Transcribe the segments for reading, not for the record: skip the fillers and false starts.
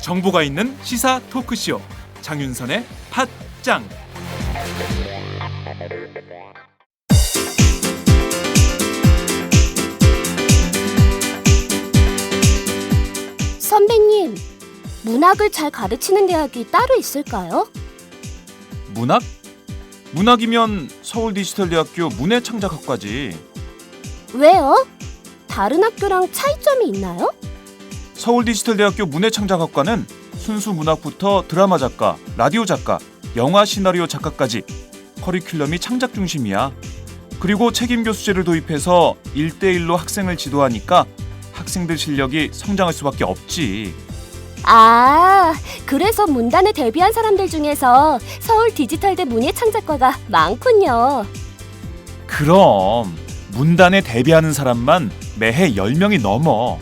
정보가 있는 시사 토크쇼 장윤선의 팟짱. 선배님, 문학을 잘 가르치는 대학이 따로 있을까요? 문학? 문학이면 서울디지털대학교 문해창작학과지. 왜요? 다른 학교랑 차이점이 있나요? 서울디지털대학교 문해창작학과는 순수 문학부터 드라마 작가, 라디오 작가, 영화 시나리오 작가까지 커리큘럼이 창작 중심이야. 그리고 책임 교수제를 도입해서 1대1로 학생을 지도하니까 학생들 실력이 성장할 수밖에 없지. 아, 그래서 문단에 데뷔한 사람들 중에서 서울 디지털대 문예창작과가 많군요. 그럼 문단에 데뷔하는 사람만 매해 10명이 넘어.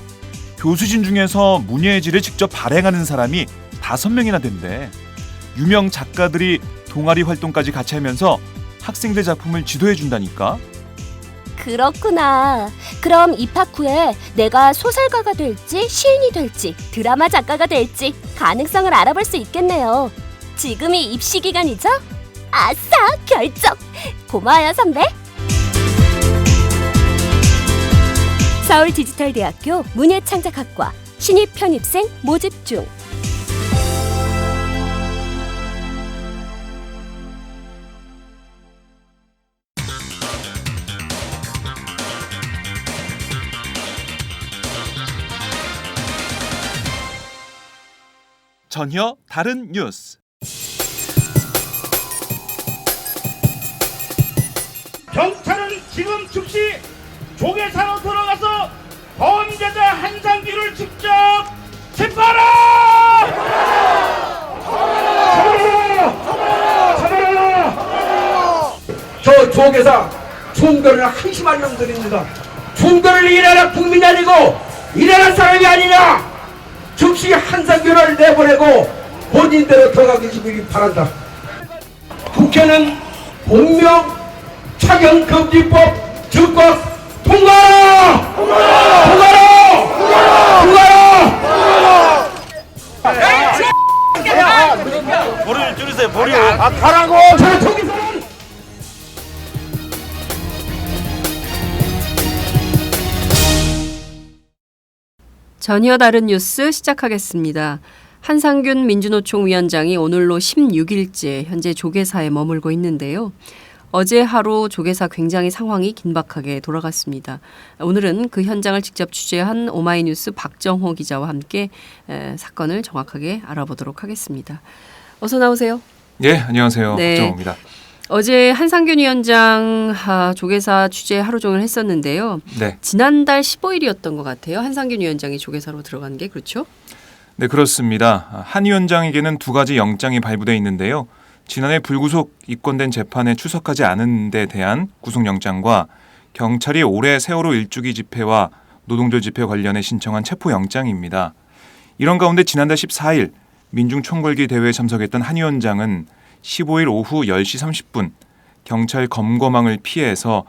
교수진 중에서 문예의 질을 직접 발행하는 사람이 5명이나 된대. 유명 작가들이 동아리 활동까지 같이 하면서 학생들 작품을 지도해 준다니까. 그렇구나. 그럼 입학 후에 내가 소설가가 될지 시인이 될지 드라마 작가가 될지 가능성을 알아볼 수 있겠네요. 지금이 입시 기간이죠? 아싸, 결정! 고마워요, 선배. 서울디지털대학교 문예창작학과 신입 편입생 모집 중. 전혀 다른 뉴스. 경찰은 지금 즉시 조계사로 들어가서 범죄자 한상규를 직접 체포하라! 저 조계사 총결을 한심한 놈들입니다. 총결을 일하는 국민이 아니고 일하는 사람이 아니냐. 즉시 한상규를 내보내고 본인대로 들어가게 해주기 바란다. 국회는 공명 착용금지법 즉각 통과하라! 머리를 줄이세요, 머리. 가라고! 저 조계사는 전혀 다른 뉴스 시작하겠습니다. 한상균 민주노총 위원장이 오늘로 16일째 현재 조계사에 머물고 있는데요. 어제 하루 조계사 굉장히 상황이 긴박하게 돌아갔습니다. 오늘은 그 현장을 직접 취재한 오마이뉴스 박정호 기자와 함께 사건을 정확하게 알아보도록 하겠습니다. 어서 나오세요. 예, 안녕하세요. 네. 박정호입니다. 어제 한상균 위원장 조계사 취재 하루 종일 했었는데요. 네. 지난달 15일이었던 것 같아요. 한상균 위원장이 조계사로 들어간 게 그렇죠? 네, 그렇습니다. 한 위원장에게는 2가지 영장이 발부돼 있는데요. 지난해 불구속 입건된 재판에 출석하지 않은 데 대한 구속영장과 경찰이 올해 세월호 일주기 집회와 노동절 집회 관련해 신청한 체포영장입니다. 이런 가운데 지난달 14일 민중총궐기 대회에 참석했던 한 위원장은 15일 오후 10시 30분 경찰 검거망을 피해서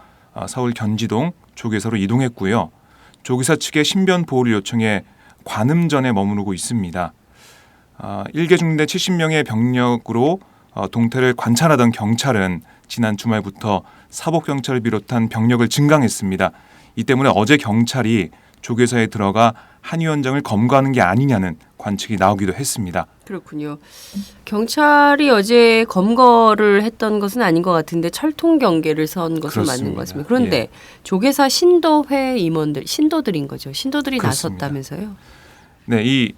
서울 견지동 조계사로 이동했고요. 조계사 측의 신변 보호를 요청해 관음전에 머무르고 있습니다. 일개 중대 70명의 병력으로 동태를 관찰하던 경찰은 지난 주말부터 사복경찰을 비롯한 병력을 증강했습니다. 이 때문에 어제 경찰이 조계사에 들어가 한 위원장을 검거하는 게 아니냐는 관측이 나오기도 했습니다. 그렇군요. 경찰이 어제 검거를 했던 것은 아닌 것 같은데 철통 경계를 선 것은 그렇습니다. 맞는 것 같습니다. 그런데 예. 조계사 신도회 임원들, 신도들인 거죠. 신도들이 그렇습니다. 나섰다면서요? 네, 이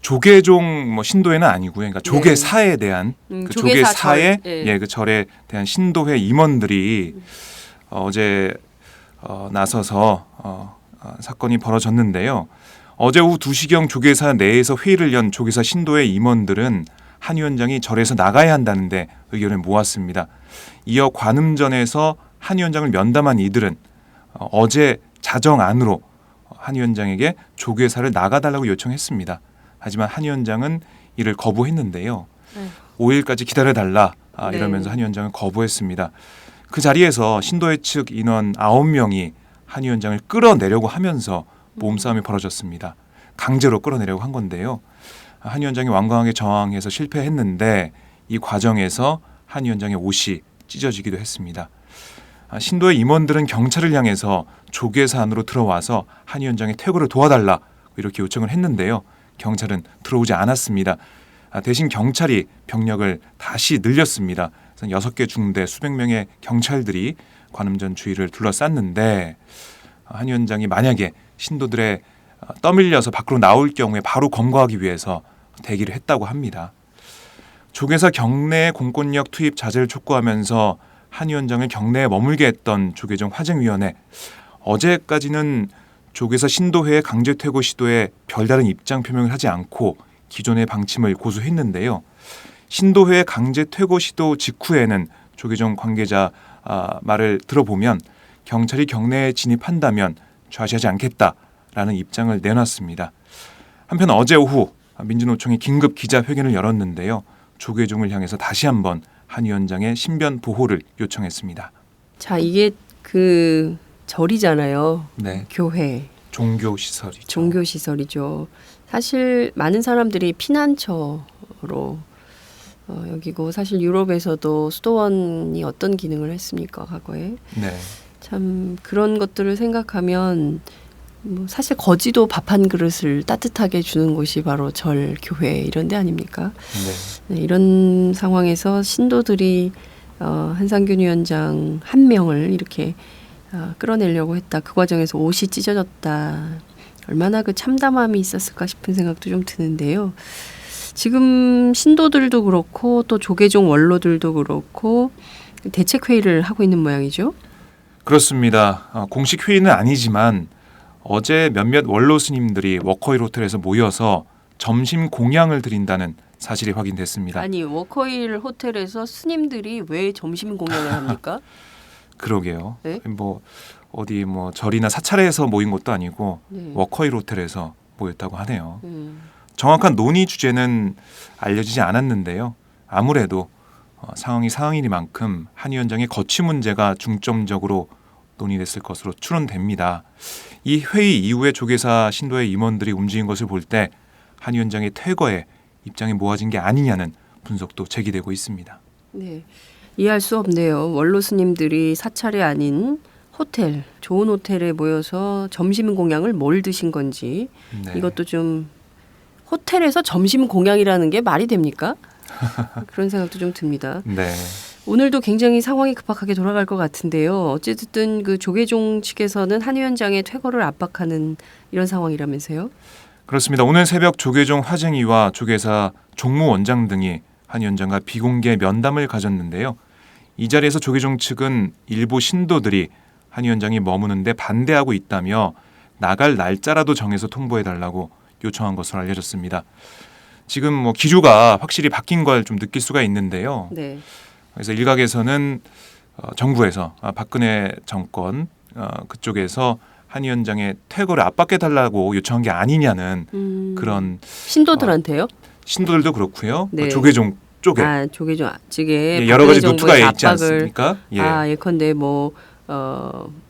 조계종 신도회는 아니고요. 그러니까 조계사에 대한 그 조계사 조계사의 절. 그 절에 대한 신도회 임원들이 어제 나서서 사건이 벌어졌는데요. 어제 오후 2시경 조계사 내에서 회의를 연 조계사 신도회 임원들은 한 위원장이 절에서 나가야 한다는데 의견을 모았습니다. 이어 관음전에서 한 위원장을 면담한 이들은 어제 자정안으로 한 위원장에게 조계사를 나가달라고 요청했습니다. 하지만 한 위원장은 이를 거부했는데요. 네. 5일까지 기다려달라 네. 이러면서 한 위원장은 거부했습니다. 그 자리에서 신도회 측 인원 9명이 한 위원장을 끌어내려고 하면서 몸싸움이 벌어졌습니다. 강제로 끌어내려고 한 건데요. 한 위원장이 완강하게 저항해서 실패했는데 이 과정에서 한 위원장의 옷이 찢어지기도 했습니다. 신도의 임원들은 경찰을 향해서 조계사 안으로 들어와서 한 위원장의 퇴거를 도와달라 이렇게 요청을 했는데요. 경찰은 들어오지 않았습니다. 대신 경찰이 병력을 다시 늘렸습니다. 6개 중대 수백 명의 경찰들이 관음전 주위를 둘러쌌는데 한 위원장이 만약에 신도들의 떠밀려서 밖으로 나올 경우에 바로 검거하기 위해서 대기를 했다고 합니다. 조계사 경내 공권력 투입 자제를 촉구하면서 한 위원장을 경내에 머물게 했던 조계종 화쟁위원회, 어제까지는 조계사 신도회의 강제 퇴거 시도에 별다른 입장 표명을 하지 않고 기존의 방침을 고수했는데요. 신도회의 강제 퇴거 시도 직후에는 조계종 관계자 말을 들어보면 경찰이 경내에 진입한다면 좌시하지 않겠다라는 입장을 내놨습니다. 한편 어제 오후 민주노총이 긴급 기자회견을 열었는데요. 조계종을 향해서 다시 한번 한 위원장의 신변 보호를 요청했습니다. 자, 이게 그 절이잖아요. 네, 교회, 종교 시설이죠. 종교 시설이죠. 사실 많은 사람들이 피난처로 여기고 사실 유럽에서도 수도원이 어떤 기능을 했습니까, 과거에? 네, 참 그런 것들을 생각하면 뭐 사실 거지도 밥 한 그릇을 따뜻하게 주는 곳이 바로 절, 교회 이런 데 아닙니까? 네. 네, 이런 상황에서 신도들이 한상균 위원장 한 명을 이렇게 끌어내려고 했다. 그 과정에서 옷이 찢어졌다. 얼마나 그 참담함이 있었을까 싶은 생각도 좀 드는데요. 지금 신도들도 그렇고 또 조계종 원로들도 그렇고 대책회의를 하고 있는 모양이죠. 그렇습니다. 공식 회의는 아니지만 어제 몇몇 원로 스님들이 워커힐 호텔에서 모여서 점심 공양을 드린다는 사실이 확인됐습니다. 아니 워커힐 호텔에서 스님들이 왜 점심 공양을 합니까? 그러게요. 네? 뭐 어디 뭐 절이나 사찰에서 모인 것도 아니고 네. 워커힐 호텔에서 모였다고 하네요. 정확한 논의 주제는 알려지지 않았는데요. 아무래도 상황이 상황이니만큼 한 위원장의 거취 문제가 중점적으로 논의됐을 것으로 추론됩니다. 이 회의 이후에 조계사 신도의 임원들이 움직인 것을 볼 때 한 위원장의 퇴거에 입장이 모아진 게 아니냐는 분석도 제기되고 있습니다. 네, 이해할 수 없네요. 원로 스님들이 사찰이 아닌 호텔, 좋은 호텔에 모여서 점심 공양을 뭘 드신 건지 네. 이것도 좀 호텔에서 점심 공양이라는 게 말이 됩니까? 그런 생각도 좀 듭니다. 네. 오늘도 굉장히 상황이 급박하게 돌아갈 것 같은데요. 어쨌든 그 조계종 측에서는 한 위원장의 퇴거를 압박하는 이런 상황이라면서요? 그렇습니다. 오늘 새벽 조계종 화쟁이와 조계사 종무원장 등이 한 위원장과 비공개 면담을 가졌는데요. 이 자리에서 조계종 측은 일부 신도들이 한 위원장이 머무는데 반대하고 있다며 나갈 날짜라도 정해서 통보해달라고 요청한 것으로 알려졌습니다. 지금 뭐 기류가 확실히 바뀐 걸 좀 느낄 수가 있는데요. 네. 그래서 일각에서는 정부에서 박근혜 정권 그쪽에서 한 위원장의 퇴거를 압박해달라고 요청한 게 아니냐는 그런 신도들한테요? 신도들도 그렇고요. 네. 조계종 쪽에 조계종 측에 예, 여러 가지 박근혜 루트가 정부의 있지 압박을 않습니까? 예. 예컨대 뭐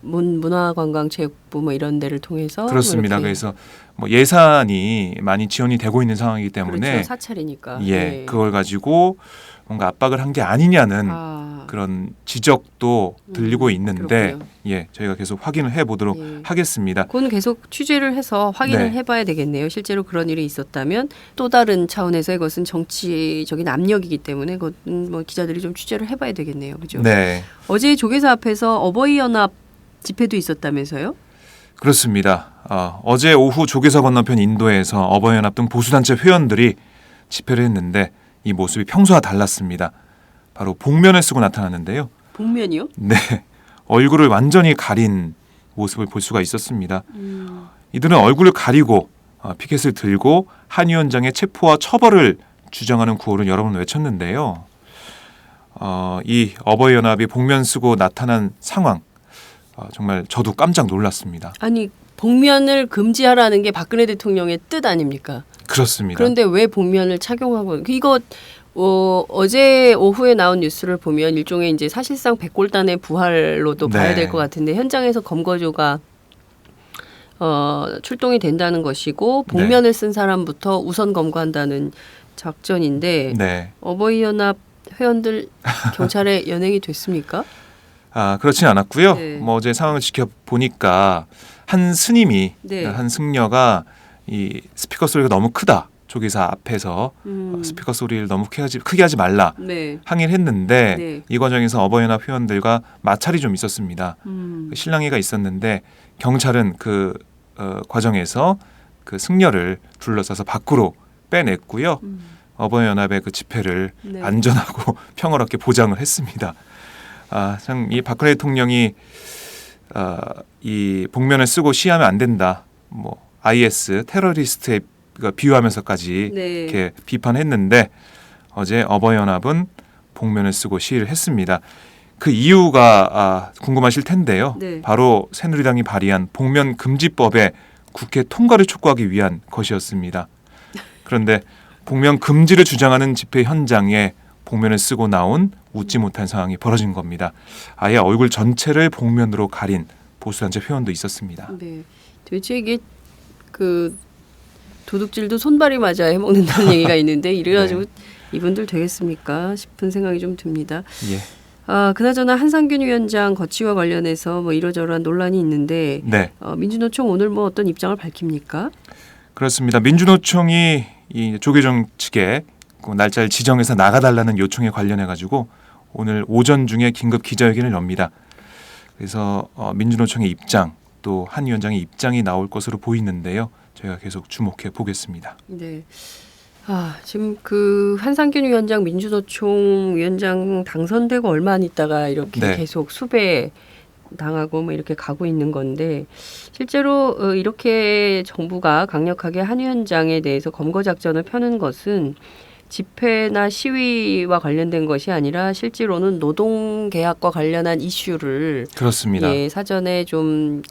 문화관광체육부 뭐 이런 데를 통해서 그렇습니다. 뭐 이렇게. 그래서 뭐 예산이 많이 지원이 되고 있는 상황이기 때문에 그렇죠. 사찰이니까. 예, 그걸 가지고 뭔가 압박을 한 게 아니냐는 그런 지적도 들리고 있는데 그렇군요. 예, 저희가 계속 확인을 해보도록 예. 하겠습니다. 그건 계속 취재를 해서 확인을 네. 해봐야 되겠네요. 실제로 그런 일이 있었다면 또 다른 차원에서 이것은 정치적인 압력이기 때문에 그건 뭐 기자들이 좀 취재를 해봐야 되겠네요. 그죠? 네, 어제 조계사 앞에서 어버이연합 집회도 있었다면서요? 그렇습니다. 어제 오후 조계사 건너편 인도에서 어버이연합 등 보수단체 회원들이 집회를 했는데 이 모습이 평소와 달랐습니다. 바로 복면을 쓰고 나타났는데요. 복면이요? 네, 얼굴을 완전히 가린 모습을 볼 수가 있었습니다. 이들은 얼굴을 가리고 피켓을 들고 한 위원장의 체포와 처벌을 주장하는 구호를 여러 번 외쳤는데요. 이 어버이연합이 복면 쓰고 나타난 상황 정말 저도 깜짝 놀랐습니다. 아니 복면을 금지하라는 게 박근혜 대통령의 뜻 아닙니까? 그렇습니다. 그런데 왜 복면을 착용하고 이거 어제 오후에 나온 뉴스를 보면 일종의 이제 사실상 백골단의 부활로도 봐야 네. 될 것 같은데 현장에서 검거조가 출동이 된다는 것이고 복면을 쓴 사람부터 우선 검거한다는 작전인데 네. 어버이연합 회원들 경찰에 연행이 됐습니까? 그렇진 않았고요. 네. 뭐 어제 상황을 지켜보니까 한 스님이 네. 한 승려가 이 스피커 소리가 너무 크다. 조계사 앞에서 스피커 소리를 너무 크게 하지 말라. 네. 항의를 했는데 네. 이 과정에서 어버이연합 회원들과 마찰이 좀 있었습니다. 음. 그 실랑이가 있었는데 경찰은 그 과정에서 그 승려를 둘러싸서 밖으로 빼냈고요. 어버이연합의 그 집회를 네. 안전하고 평화롭게 보장을 했습니다. 참 이 박근혜 대통령이 이 복면을 쓰고 시위하면 안 된다. 뭐 IS 테러리스트에 비유하면서까지 네. 이렇게 비판했는데 어제 어버이연합은 복면을 쓰고 시위를 했습니다. 그 이유가 궁금하실 텐데요. 네. 바로 새누리당이 발의한 복면 금지법의 국회 통과를 촉구하기 위한 것이었습니다. 그런데 복면 금지를 주장하는 집회 현장에 복면을 쓰고 나온 웃지 못한 상황이 벌어진 겁니다. 아예 얼굴 전체를 복면으로 가린 보수단체 회원도 있었습니다. 네. 도대체 이게 그 도둑질도 손발이 맞아 해먹는다는 얘기가 있는데 이래가지고 네. 이분들 되겠습니까 싶은 생각이 좀 듭니다. 예. 그나저나 한상균 위원장 거취와 관련해서 뭐 이러저러한 논란이 있는데 네. 민주노총 오늘 뭐 어떤 입장을 밝힙니까? 그렇습니다. 민주노총이 이 조계종 측에 그 날짜를 지정해서 나가달라는 요청에 관련해 가지고 오늘 오전 중에 긴급 기자회견을 엽니다. 그래서 민주노총의 입장 또 한 위원장의 입장이 나올 것으로 보이는데요. 저희가 계속 주목해 보겠습니다. 네. 지금 그 한상균 위원장 민주노총 위원장 당선되고 얼마 안 있다가 이렇게 네. 계속 수배 당하고 뭐 이렇게 가고 있는 건데 실제로 이렇게 정부가 강력하게 한 위원장에 대해서 검거 작전을 펴는 것은 집회나 시위와 관련된 것이 아니라 실제로는 노동계약과 관련한 이슈를 그렇습니다. 예, 사전에 좀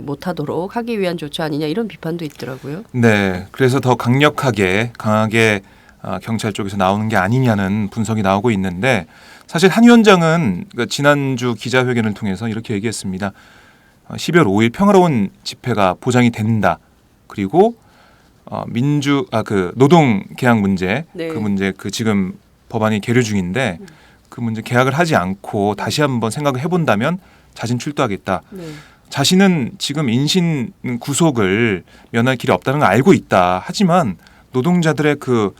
못하도록 하기 위한 조처 아니냐 이런 비판도 있더라고요. 네, 그래서 더 강하게 경찰 쪽에서 나오는 게 아니냐는 분석이 나오고 있는데 사실 한 위원장은 지난주 기자회견을 통해서 이렇게 얘기했습니다. 12월 5일 평화로운 집회가 보장이 된다. 그리고 노동 계약 문제, 네. 그 문제 지금 법안이 계류 중인데 그 문제 계약을 하지 않고 다시 한번 생각을 해본다면 자진 출두하겠다. 네. 자신은 지금 인신 구속을 면할 길이 없다는 걸 알고 있다. 하지만 노동자들의 그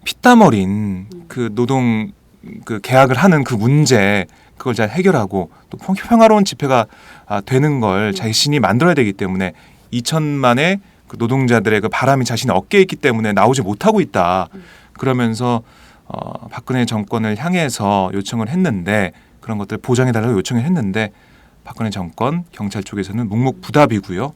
피땀 어린 그 노동 계약을 하는 그 문제 그걸 잘 해결하고 또 평화로운 집회가 되는 걸 자신이 만들어야 되기 때문에 2천만의 그 노동자들의 그 바람이 자신의 어깨에 있기 때문에 나오지 못하고 있다. 그러면서 박근혜 정권을 향해서 요청을 했는데 그런 것들 보장해달라고 요청을 했는데 박근혜 정권 경찰 쪽에서는 묵묵부답이고요.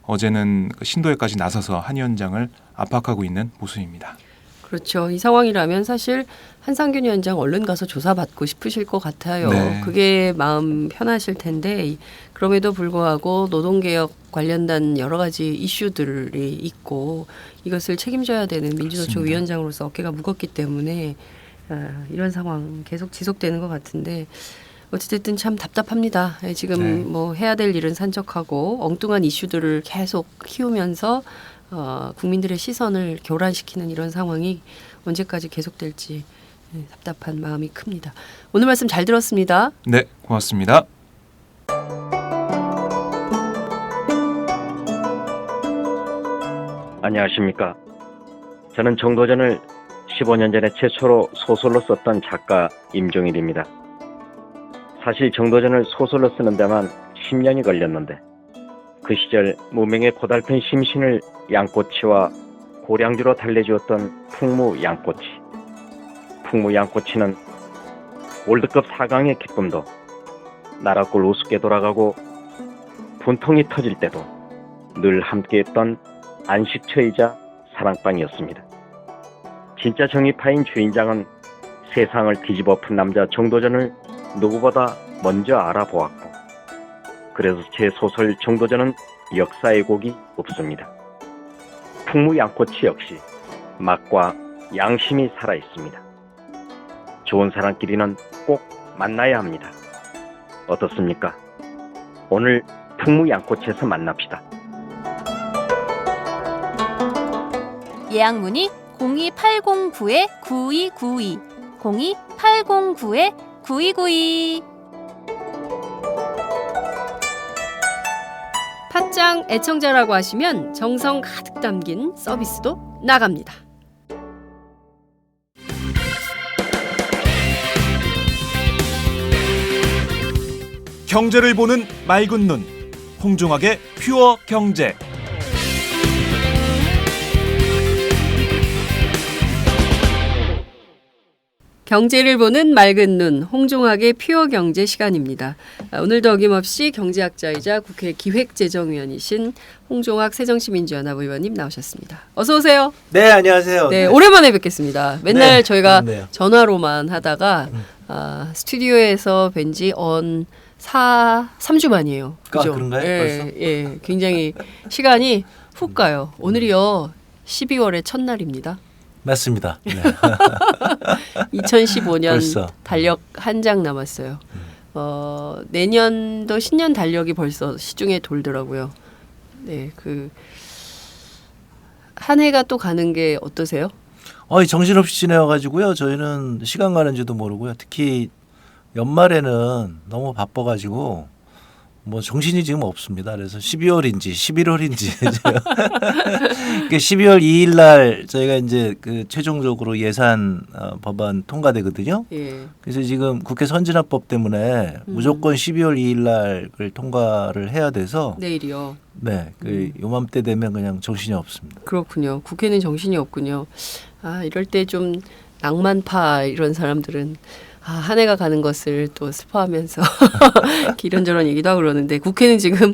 어제는 신도에까지 나서서 한 위원장을 압박하고 있는 모습입니다. 그렇죠. 이 상황이라면 사실 한상균 위원장 얼른 가서 조사받고 싶으실 것 같아요. 네. 그게 마음 편하실 텐데 그럼에도 불구하고 노동개혁 관련된 여러 가지 이슈들이 있고 이것을 책임져야 되는 민주노총 그렇습니다. 위원장으로서 어깨가 무겁기 때문에 이런 상황 계속 지속되는 것 같은데 어찌됐든 참 답답합니다. 지금 네. 뭐 해야 될 일은 산적하고 엉뚱한 이슈들을 계속 키우면서 국민들의 시선을 교란시키는 이런 상황이 언제까지 계속될지 답답한 마음이 큽니다. 오늘 말씀 잘 들었습니다. 네, 고맙습니다. 안녕하십니까. 저는 정도전을 15년 전에 최초로 소설로 썼던 작가 임종일입니다. 사실 정도전을 소설로 쓰는 데만 10년이 걸렸는데 그 시절 무명의 고달픈 심신을 양꼬치와 고량주로 달래주었던 풍무양꼬치. 풍무양꼬치는 월드컵 4강의 기쁨도 나라골 우습게 돌아가고 분통이 터질 때도 늘 함께했던 안식처이자 사랑방이었습니다. 진짜 정의파인 주인장은 세상을 뒤집어 푼 남자 정도전을 누구보다 먼저 알아보았고 그래서 제 소설 정도전은 역사의 곡이 없습니다. 풍무양꼬치 역시 맛과 양심이 살아 있습니다. 좋은 사람끼리는 꼭 만나야 합니다. 어떻습니까? 오늘 풍무양꽃에서 만납시다. 예약 문의 02809-9292 02809-9292. 팟짱 애청자라고 하시면 정성 가득 담긴 서비스도 나갑니다. 경제를 보는 맑은 눈, 홍종학의 퓨어 경제. 경제를 보는 맑은 눈, 홍종학의 퓨어 경제 시간입니다. 오늘도 어김없이 경제학자이자 국회 기획재정위원이신 홍종학 새정치민주연합 의원님 나오셨습니다. 어서 오세요. 네, 안녕하세요. 네, 오랜만에 뵙겠습니다. 맨날 네, 저희가 그렇네요. 전화로만 하다가 스튜디오에서 뵌지 3주 만이에요. 그죠? 그런가요? 예, 벌써? 예, 굉장히 시간이 훅 가요. 오늘이요 12월의 첫날입니다. 맞습니다. 네. 2015년 벌써. 달력 한 장 남았어요. 내년도 신년 달력이 벌써 시중에 돌더라고요. 네, 한 해가 또 가는 게 어떠세요? 정신없이 지내가지고요. 저희는 시간 가는지도 모르고요. 특히 연말에는 너무 바빠가지고 뭐 정신이 지금 없습니다. 그래서 12월인지 11월인지 12월 2일 날 저희가 이제 최종적으로 예산 법안 통과되거든요. 예. 그래서 지금 국회 선진화법 때문에 무조건 12월 2일 날 그걸 통과를 해야 돼서 내일이요. 네, 요맘때 되면 그냥 정신이 없습니다. 그렇군요. 국회는 정신이 없군요. 이럴 때 좀 낭만파 이런 사람들은 한 해가 가는 것을 또 슬퍼하면서 이런저런 얘기도 하고 그러는데 국회는 지금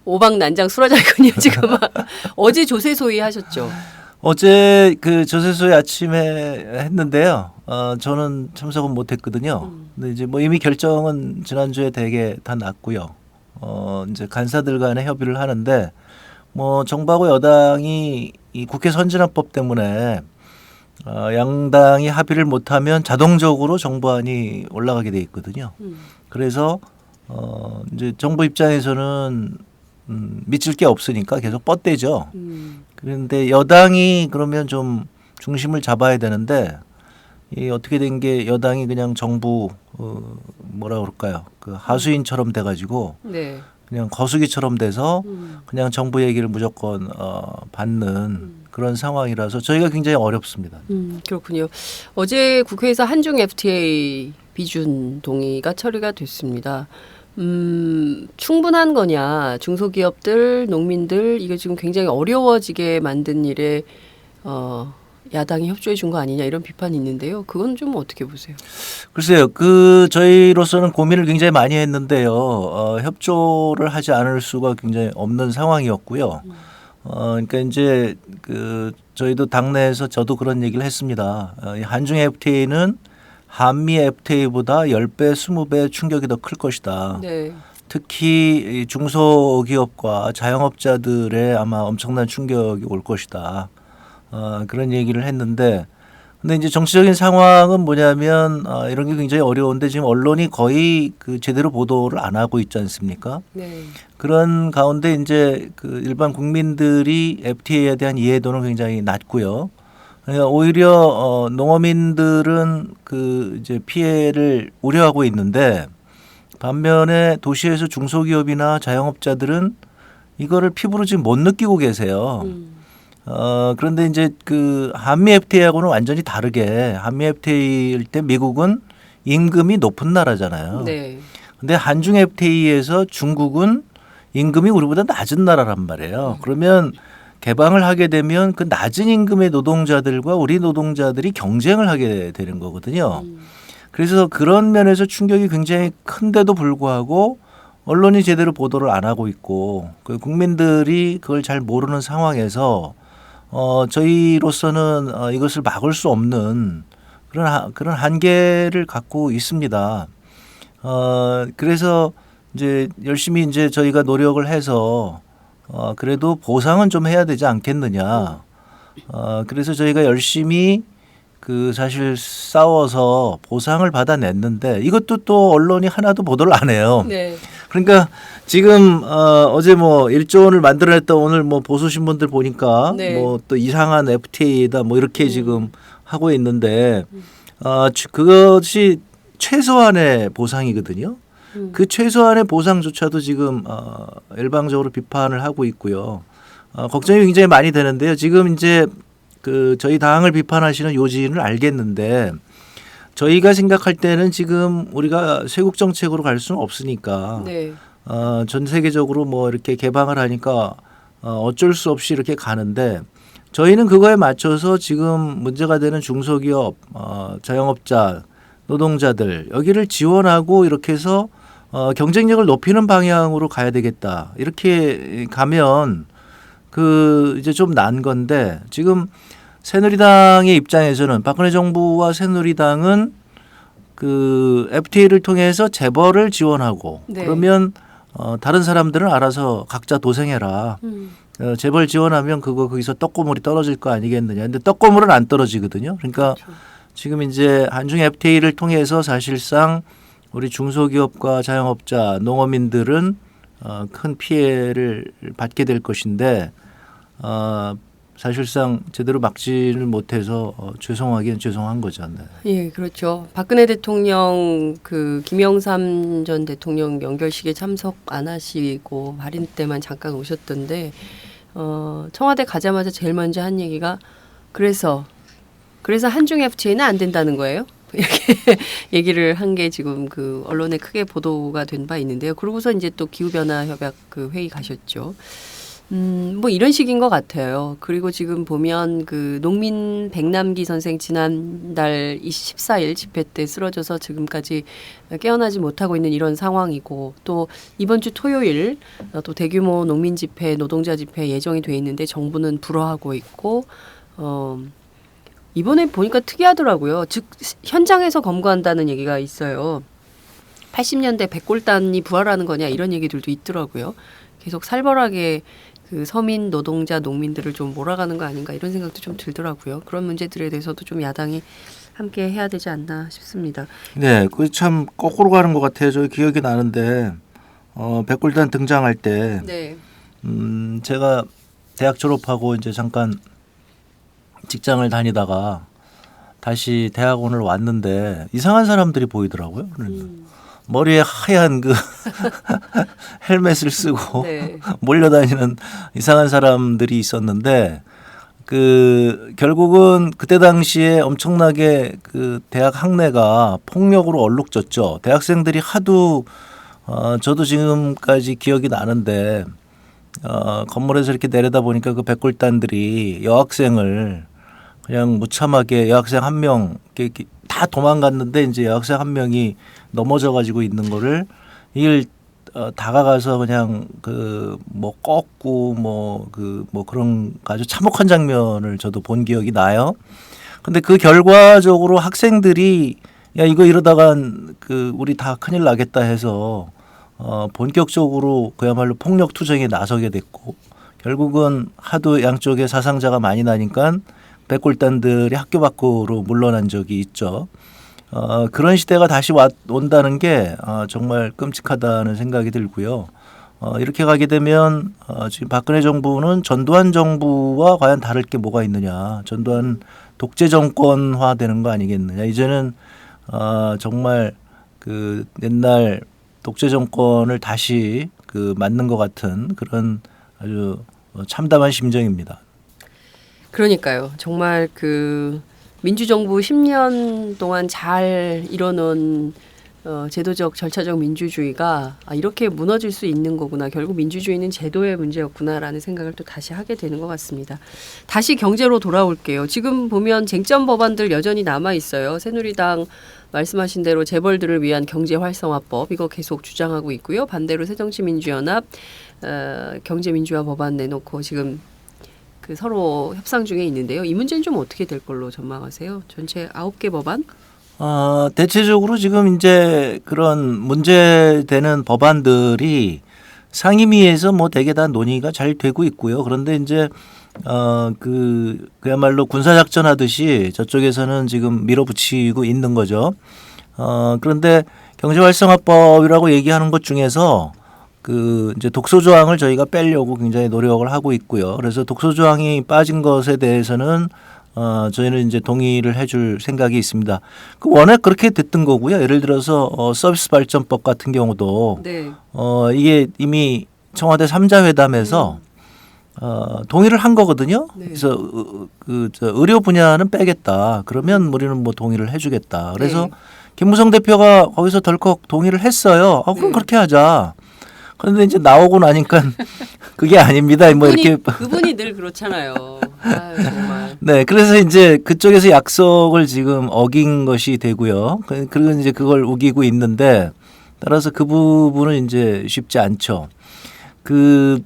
오방난장 수라장군요. 지금 어제 조세소위 하셨죠? 어제 조세소위 아침에 했는데요. 저는 참석은 못했거든요. 근데 이제 뭐 이미 결정은 지난주에 대개 다 났고요. 이제 간사들 간에 협의를 하는데 뭐 정부하고 여당이 이 국회 선진화법 때문에 양당이 합의를 못하면 자동적으로 정부안이 올라가게 돼 있거든요. 그래서 이제 정부 입장에서는 미칠 게 없으니까 계속 뻗대죠. 그런데 여당이 그러면 좀 중심을 잡아야 되는데 어떻게 된 게 여당이 그냥 정부 뭐라 그럴까요? 하수인처럼 돼가지고 네. 그냥 거수기처럼 돼서 그냥 정부 얘기를 무조건 받는 그런 상황이라서 저희가 굉장히 어렵습니다. 그렇군요. 어제 국회에서 한중 FTA 비준 동의가 처리가 됐습니다. 충분한 거냐? 중소기업들, 농민들 이거 지금 굉장히 어려워지게 만든 일에 야당이 협조해 준 거 아니냐 이런 비판이 있는데요. 그건 좀 어떻게 보세요? 글쎄요. 저희로서는 고민을 굉장히 많이 했는데요. 협조를 하지 않을 수가 굉장히 없는 상황이었고요. 그러니까 이제 저희도 당내에서 저도 그런 얘기를 했습니다. 한중 FTA는 한미 FTA보다 10배, 20배 충격이 더 클 것이다. 네. 특히 중소기업과 자영업자들의 아마 엄청난 충격이 올 것이다. 그런 얘기를 했는데 근데 이제 정치적인 상황은 뭐냐면 이런 게 굉장히 어려운데 지금 언론이 거의 제대로 보도를 안 하고 있지 않습니까? 네. 그런 가운데 이제 일반 국민들이 FTA에 대한 이해도는 굉장히 낮고요. 그러니까 오히려 농어민들은 이제 피해를 우려하고 있는데 반면에 도시에서 중소기업이나 자영업자들은 이거를 피부로 지금 못 느끼고 계세요. 그런데 이제 한미 FTA하고는 완전히 다르게 한미 FTA일 때 미국은 임금이 높은 나라잖아요. 네. 근데 한중 FTA에서 중국은 임금이 우리보다 낮은 나라란 말이에요. 그러면 개방을 하게 되면 그 낮은 임금의 노동자들과 우리 노동자들이 경쟁을 하게 되는 거거든요. 그래서 그런 면에서 충격이 굉장히 큰데도 불구하고 언론이 제대로 보도를 안 하고 있고 국민들이 그걸 잘 모르는 상황에서 저희로서는 이것을 막을 수 없는 그런 한계를 갖고 있습니다. 그래서 이제 열심히 이제 저희가 노력을 해서 그래도 보상은 좀 해야 되지 않겠느냐. 그래서 저희가 열심히 그 사실 싸워서 보상을 받아냈는데 이것도 또 언론이 하나도 보도를 안 해요. 네. 그러니까 지금 어제 뭐 1조 원을 만들어냈다 오늘 뭐 보수 신문들 보니까 네. 뭐 또 이상한 FTA다 뭐 이렇게 지금 하고 있는데 그것이 최소한의 보상이거든요. 그 최소한의 보상조차도 지금 일방적으로 비판을 하고 있고요. 걱정이 굉장히 많이 되는데요. 지금 이제 그 저희 당을 비판하시는 요지는 알겠는데 저희가 생각할 때는 지금 우리가 쇄국 정책으로 갈 수는 없으니까 네. 전 세계적으로 뭐 이렇게 개방을 하니까 어쩔 수 없이 이렇게 가는데 저희는 그거에 맞춰서 지금 문제가 되는 중소기업, 자영업자, 노동자들 여기를 지원하고 이렇게 해서 경쟁력을 높이는 방향으로 가야 되겠다. 이렇게 가면 그 이제 좀 난 건데 지금 새누리당의 입장에서는 박근혜 정부와 새누리당은 그 FTA를 통해서 재벌을 지원하고 네. 그러면 다른 사람들은 알아서 각자 도생해라. 재벌 지원하면 그거 거기서 떡고물이 떨어질 거 아니겠느냐. 근데 떡고물은 안 떨어지거든요. 그러니까 그렇죠. 지금 이제 한중 FTA를 통해서 사실상 우리 중소기업과 자영업자, 농어민들은 큰 피해를 받게 될 것인데 사실상 제대로 막지를 못해서 죄송하기는 죄송한 거죠. 네. 예, 그렇죠. 박근혜 대통령 그 김영삼 전 대통령 연결식에 참석 안 하시고 발인 때만 잠깐 오셨던데 청와대 가자마자 제일 먼저 한 얘기가 그래서 한중 FTA는 안 된다는 거예요. 이렇게 얘기를 한 게 지금 그 언론에 크게 보도가 된 바 있는데요. 그러고서 이제 또 기후변화 협약 그 회의 가셨죠. 뭐 이런 식인 것 같아요. 그리고 지금 보면 그 농민 백남기 선생 지난달 14일 집회 때 쓰러져서 지금까지 깨어나지 못하고 있는 이런 상황이고 또 이번 주 토요일 또 대규모 농민 집회, 노동자 집회 예정이 돼 있는데 정부는 불허하고 있고 이번에 보니까 특이하더라고요. 즉 현장에서 검거한다는 얘기가 있어요. 80년대 백골단이 부활하는 거냐 이런 얘기들도 있더라고요. 계속 살벌하게 그 서민, 노동자, 농민들을 좀 몰아가는 거 아닌가 이런 생각도 좀 들더라고요. 그런 문제들에 대해서도 좀 야당이 함께 해야 되지 않나 싶습니다. 네, 그 참 거꾸로 가는 것 같아요. 저 기억이 나는데 백골단 등장할 때 네. 제가 대학 졸업하고 이제 잠깐 직장을 다니다가 다시 대학원을 왔는데 이상한 사람들이 보이더라고요. 머리에 하얀 그 헬멧을 쓰고 네. 몰려다니는 이상한 사람들이 있었는데 그 결국은 그때 당시에 엄청나게 그 대학 학내가 폭력으로 얼룩졌죠. 대학생들이 하도 저도 지금까지 기억이 나는데 건물에서 이렇게 내려다 보니까 그 백골단들이 여학생을 그냥 무참하게 여학생 한 명 다 도망갔는데 이제 여학생 한 명이 넘어져 가지고 있는 거를 이걸 다가가서 그냥 그 뭐 꺾고 뭐 그런 아주 참혹한 장면을 저도 본 기억이 나요. 근데 그 결과적으로 학생들이 야 이거 이러다간 그 우리 다 큰일 나겠다 해서 본격적으로 그야말로 폭력 투쟁에 나서게 됐고 결국은 하도 양쪽에 사상자가 많이 나니까 백골단들이 학교 밖으로 물러난 적이 있죠. 그런 시대가 다시 온다는 게 정말 끔찍하다는 생각이 들고요. 이렇게 가게 되면 지금 박근혜 정부는 전두환 정부와 과연 다를 게 뭐가 있느냐. 전두환 독재 정권화 되는 거 아니겠느냐. 이제는 정말 그 옛날 독재 정권을 다시 그 맞는 것 같은 그런 아주 참담한 심정입니다. 그러니까요. 정말 그 민주정부 10년 동안 잘 이뤄놓은 제도적 절차적 민주주의가 이렇게 무너질 수 있는 거구나. 결국 민주주의는 제도의 문제였구나라는 생각을 또 다시 하게 되는 것 같습니다. 다시 경제로 돌아올게요. 지금 보면 쟁점 법안들 여전히 남아 있어요. 새누리당 말씀하신 대로 재벌들을 위한 경제 활성화법 이거 계속 주장하고 있고요. 반대로 새정치민주연합 경제민주화 법안 내놓고 지금 그 서로 협상 중에 있는데요. 이 문제는 좀 어떻게 될 걸로 전망하세요? 전체 9개 법안? 대체적으로 지금 이제 그런 문제되는 법안들이 상임위에서 뭐 대개 다 논의가 잘 되고 있고요. 그런데 이제 그야말로 군사작전 하듯이 저쪽에서는 지금 밀어붙이고 있는 거죠. 그런데 경제활성화법이라고 얘기하는 것 중에서 이제 독소조항을 저희가 빼려고 굉장히 노력을 하고 있고요. 그래서 독소조항이 빠진 것에 대해서는 저희는 이제 동의를 해줄 생각이 있습니다. 워낙 그렇게 됐던 거고요. 예를 들어서 서비스 발전법 같은 경우도 네. 이게 이미 청와대 3자 회담에서 동의를 한 거거든요. 네. 그래서 의료 분야는 빼겠다. 그러면 우리는 뭐 동의를 해주겠다. 그래서 네. 김무성 대표가 거기서 덜컥 동의를 했어요. 그럼 네. 그렇게 하자. 그런데 이제 나오고 나니까 그게 아닙니다. 뭐 이렇게 그분이 늘 그렇잖아요. 아유, 정말. 네, 그래서 이제 그쪽에서 약속을 지금 어긴 것이 되고요. 그리고 이제 그걸 우기고 있는데 따라서 그 부분은 이제 쉽지 않죠.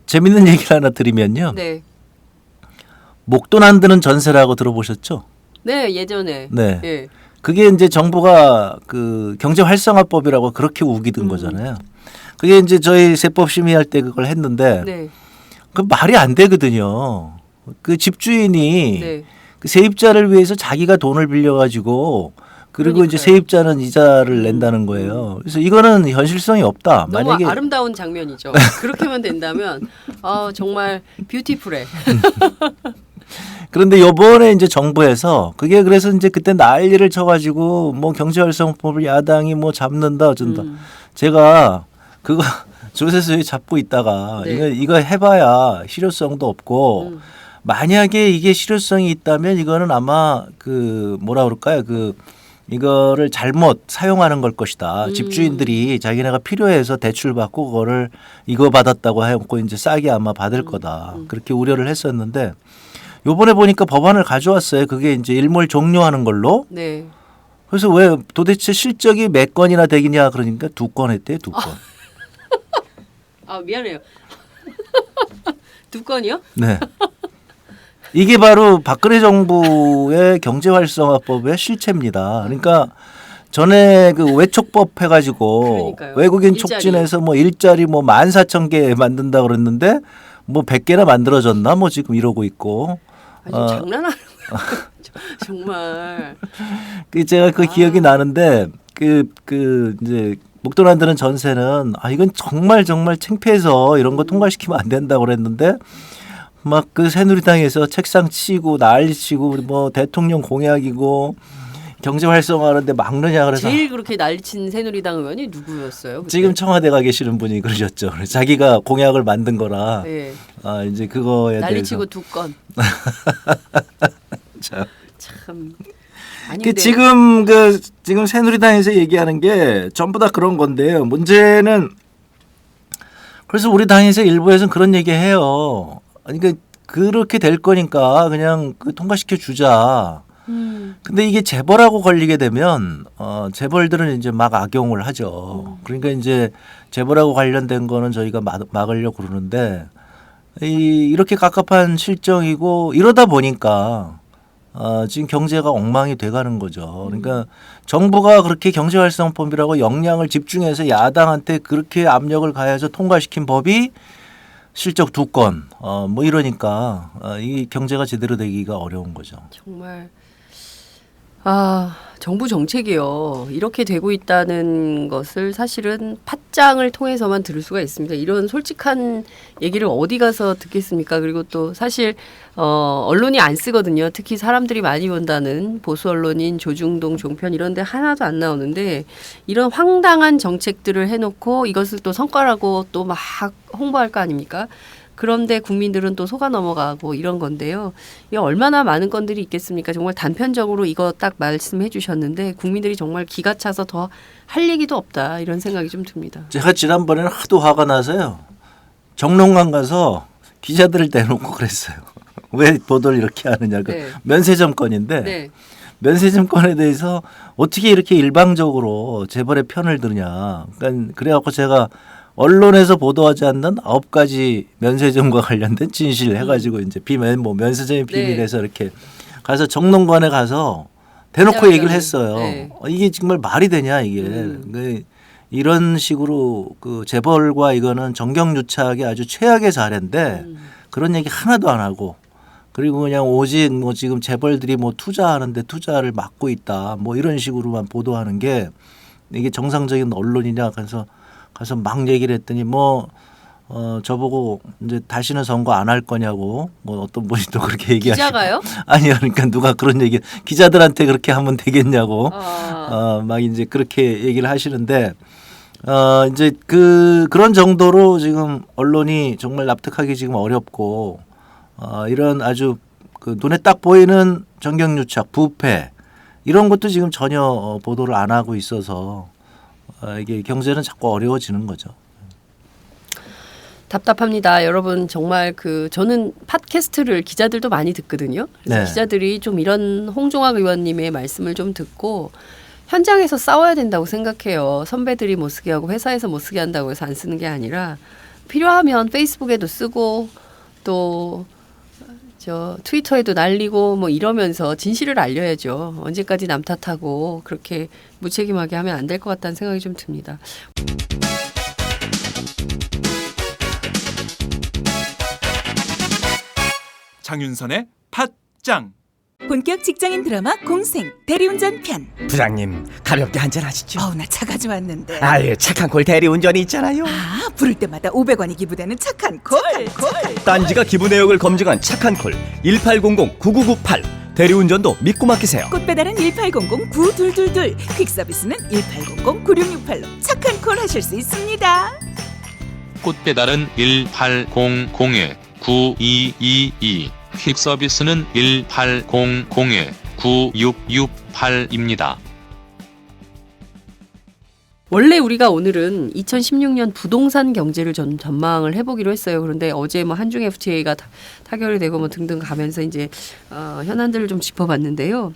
재밌는 얘기를 하나 드리면요. 네. 목돈 안 드는 전세라고 들어보셨죠? 네, 예전에. 네. 예. 그게 이제 정부가 경제 활성화법이라고 그렇게 우기던 거잖아요. 그게 이제 저희 세법 심의할 때 그걸 했는데 네. 그 말이 안 되거든요. 그 집주인이 네. 그 세입자를 위해서 자기가 돈을 빌려가지고 그리고 이제 그러니까요. 세입자는 이자를 낸다는 거예요. 그래서 이거는 현실성이 없다. 너무 만약에 아름다운 장면이죠. 그렇게만 된다면 정말 뷰티풀해. 그런데 요번에 이제 정부에서 그게 그래서 이제 그때 난리를 쳐가지고 뭐 경제활성화법을 야당이 뭐 잡는다 어쩐다. 제가 그거 조세수에 잡고 있다가 네. 이거 해봐야 실효성도 없고 만약에 이게 실효성이 있다면 이거는 아마 뭐라 그럴까요? 이거를 잘못 사용하는 걸 것이다. 집주인들이 자기네가 필요해서 대출 받고 그거를 이거 받았다고 해놓고 이제 싸게 아마 받을 거다. 그렇게 우려를 했었는데 요번에 보니까 법안을 가져왔어요. 그게 이제 일몰 종료하는 걸로. 네. 그래서 왜 도대체 실적이 몇 건이나 되겠냐 그러니까 2건 했대요. 2건. 미안해요. 2건이요? 네. 이게 바로 박근혜 정부의 경제활성화법의 실체입니다. 그러니까 전에 외촉법 해가지고 그러니까요. 외국인 일자리. 촉진해서 뭐 일자리 뭐 14,000개 만든다 그랬는데 뭐 100개나 만들어졌나 뭐 지금 이러고 있고. 아니 장난하는 거예요. 정말. 제가 기억이 나는데 이제 목돈 안 드는 전세는 이건 정말 창피해서 이런 거 통과시키면 안 된다고 그랬는데 막 새누리당에서 책상 치고 난리 치고 뭐 대통령 공약이고 경제 활성화하는데 막느냐 그래서 제일 그렇게 난리친 새누리당 의원이 누구였어요? 그때? 지금 청와대 가 계시는 분이 그러셨죠. 그래서 자기가 공약을 만든 거라 네. 이제 그거에 난리치고 대해서 2건. 참. 아니 근데 지금 새누리당에서 얘기하는 게 전부 다 그런 건데요. 문제는 그래서 우리 당에서 일부에서는 그런 얘기해요. 그러니까 그렇게 될 거니까 그냥 통과시켜 주자. 근데 이게 재벌하고 걸리게 되면 재벌들은 이제 막 악용을 하죠. 그러니까 이제 재벌하고 관련된 거는 저희가 막으려고 그러는데 이렇게 갑갑한 실정이고 이러다 보니까 지금 경제가 엉망이 돼가는 거죠. 그러니까 정부가 그렇게 경제활성화법이라고 역량을 집중해서 야당한테 그렇게 압력을 가해서 통과시킨 법이 실적 2건 뭐 이러니까 이 경제가 제대로 되기가 어려운 거죠. 정말 정부 정책이요. 이렇게 되고 있다는 것을 사실은 팟짱을 통해서만 들을 수가 있습니다. 이런 솔직한 얘기를 어디 가서 듣겠습니까? 그리고 또 사실 언론이 안 쓰거든요. 특히 사람들이 많이 본다는 보수 언론인 조중동, 종편 이런 데 하나도 안 나오는데 이런 황당한 정책들을 해놓고 이것을 또 성과라고 또 막 홍보할 거 아닙니까? 그런데 국민들은 또 속아 넘어가고 이런 건데요. 이게 얼마나 많은 건들이 있겠습니까? 정말 단편적으로 이거 딱 말씀해 주셨는데 국민들이 정말 기가 차서 더 할 얘기도 없다 이런 생각이 좀 듭니다. 제가 지난번에는 하도 화가 나서요. 정론관 가서 기자들을 대놓고 그랬어요. 왜 보도를 이렇게 하느냐. 네. 면세점 건인데 네. 면세점 건에 대해서 어떻게 이렇게 일방적으로 재벌의 편을 드냐. 그러니까 그래갖고 제가 언론에서 보도하지 않는 9가지 면세점과 관련된 진실을 해가지고 이제 면세점의 비밀에서 이렇게 가서 정론관에 가서 대놓고 얘기를 했어요. 네. 이게 정말 말이 되냐 이게. 이런 식으로 재벌과 이거는 정경유착의 아주 최악의 사례인데 그런 얘기 하나도 안 하고 그리고 그냥 오직 뭐 지금 재벌들이 뭐 투자하는데 투자를 막고 있다. 뭐 이런 식으로만 보도하는 게 이게 정상적인 언론이냐 그래서 가서 막 얘기를 했더니 저보고 이제 다시는 선거 안 할 거냐고 뭐 어떤 분이 또 그렇게 얘기하시고 기자가요? 아니요 그러니까 누가 그런 얘기 기자들한테 그렇게 하면 되겠냐고 막 이제 그렇게 얘기를 하시는데 이제 그런 정도로 지금 언론이 정말 납득하기 지금 어렵고 이런 아주 그 눈에 딱 보이는 정경유착 부패 이런 것도 지금 전혀 보도를 안 하고 있어서 이게 경제는 자꾸 어려워지는 거죠. 답답합니다. 여러분 정말 저는 팟캐스트를 기자들도 많이 듣거든요. 그래서 네. 기자들이 좀 이런 홍종학 의원님의 말씀을 좀 듣고 현장에서 싸워야 된다고 생각해요. 선배들이 못 쓰게 하고 회사에서 못 쓰게 한다고 해서 안 쓰는 게 아니라 필요하면 페이스북에도 쓰고 또 트위터에도 날리고 뭐 이러면서 진실을 알려야죠. 언제까지 남 탓하고 그렇게 무책임하게 하면 안 될 것 같다는 생각이 좀 듭니다. 장윤선의 팟짱. 본격 직장인 드라마 공생 대리운전 편. 부장님 가볍게 한잔 하시죠. 나 차 가져왔는데. 아예 착한 콜 대리운전이 있잖아요. 부를 때마다 500원이 기부되는 착한 콜. 딴지가 기부 내역을 검증한 착한 콜 1800-9998. 대리운전도 믿고 맡기세요. 꽃배달은 1800-9222. 퀵서비스는 1800-9668로 착한 콜 하실 수 있습니다. 꽃배달은 1800-9222. 퀵서비스는 1800-9668입니다. 원래 우리가 오늘은 2016년 부동산 경제를 전망을 해보기로 했어요. 그런데 어제 뭐 한중 FTA가 타결이 되고 뭐 등등 가면서 이제 현안들을 좀 짚어봤는데요.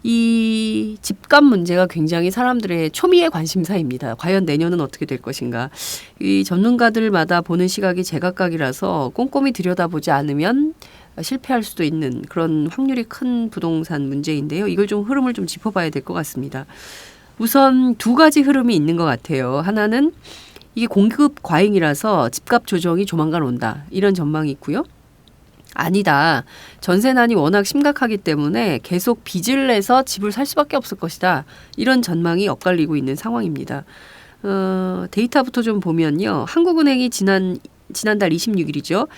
이 집값 문제가 굉장히 사람들의 초미의 관심사입니다. 과연 내년은 어떻게 될 것인가. 이 전문가들마다 보는 시각이 제각각이라서 꼼꼼히 들여다보지 않으면 실패할 수도 있는 그런 확률이 큰 부동산 문제인데요. 이걸 좀 흐름을 좀 짚어봐야 될 것 같습니다. 우선 두 가지 흐름이 있는 것 같아요. 하나는 이게 공급 과잉이라서 집값 조정이 조만간 온다. 이런 전망이 있고요. 아니다. 전세난이 워낙 심각하기 때문에 계속 빚을 내서 집을 살 수밖에 없을 것이다. 이런 전망이 엇갈리고 있는 상황입니다. 데이터부터 좀 보면요. 한국은행이 지난달 26일이죠.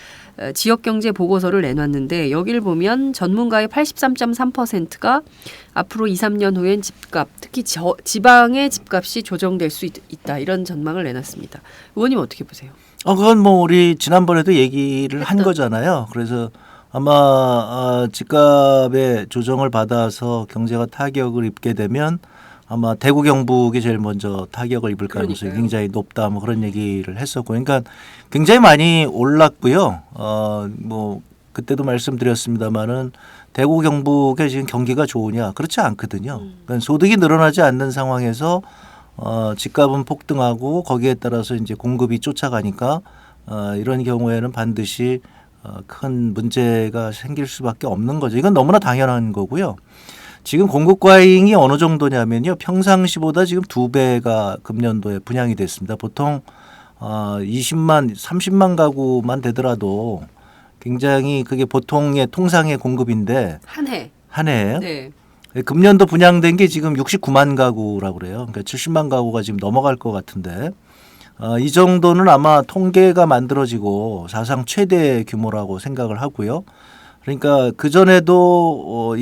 지역경제 보고서를 내놨는데 여기를 보면 전문가의 83.3%가 앞으로 2, 3년 후엔 집값, 특히 지방의 집값이 조정될 수 있다. 이런 전망을 내놨습니다. 의원님 어떻게 보세요? 그건 뭐 우리 지난번에도 얘기를 한 거잖아요. 그래서 아마 집값의 조정을 받아서 경제가 타격을 입게 되면 아마 대구 경북이 제일 먼저 타격을 입을 가능성이 굉장히 높다. 뭐 그런 얘기를 했었고, 그러니까 굉장히 많이 올랐고요. 뭐 그때도 말씀드렸습니다마는 대구 경북에 지금 경기가 좋으냐 그렇지 않거든요. 그러니까 소득이 늘어나지 않는 상황에서 집값은 폭등하고 거기에 따라서 이제 공급이 쫓아가니까 이런 경우에는 반드시 큰 문제가 생길 수밖에 없는 거죠. 이건 너무나 당연한 거고요. 지금 공급 과잉이 어느 정도냐면요. 평상시보다 지금 2배가 금년도에 분양이 됐습니다. 보통 20만, 30만 가구만 되더라도 굉장히 그게 보통의 통상의 공급인데 한 해. 한 해예요? 네. 금년도 분양된 게 지금 69만 가구라고 그래요. 그러니까 70만 가구가 지금 넘어갈 것 같은데 이 정도는 아마 통계가 만들어지고 사상 최대 규모라고 생각을 하고요. 그러니까 그 전에도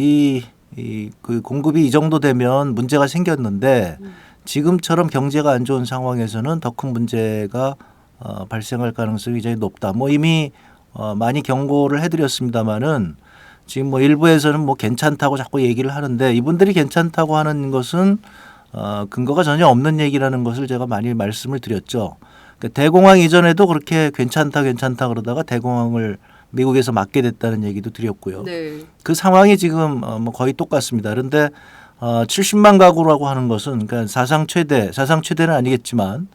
그 공급이 이 정도 되면 문제가 생겼는데 지금처럼 경제가 안 좋은 상황에서는 더 큰 문제가 발생할 가능성이 굉장히 높다. 뭐 이미 많이 경고를 해드렸습니다마는 지금 뭐 일부에서는 뭐 괜찮다고 자꾸 얘기를 하는데 이분들이 괜찮다고 하는 것은 근거가 전혀 없는 얘기라는 것을 제가 많이 말씀을 드렸죠. 그러니까 대공황 이전에도 그렇게 괜찮다 그러다가 대공황을 미국에서 맞게 됐다는 얘기도 드렸고요. 네. 그 상황이 지금 뭐 거의 똑같습니다. 그런데 70만 가구라고 하는 것은 그러니까 사상 최대는 아니겠지만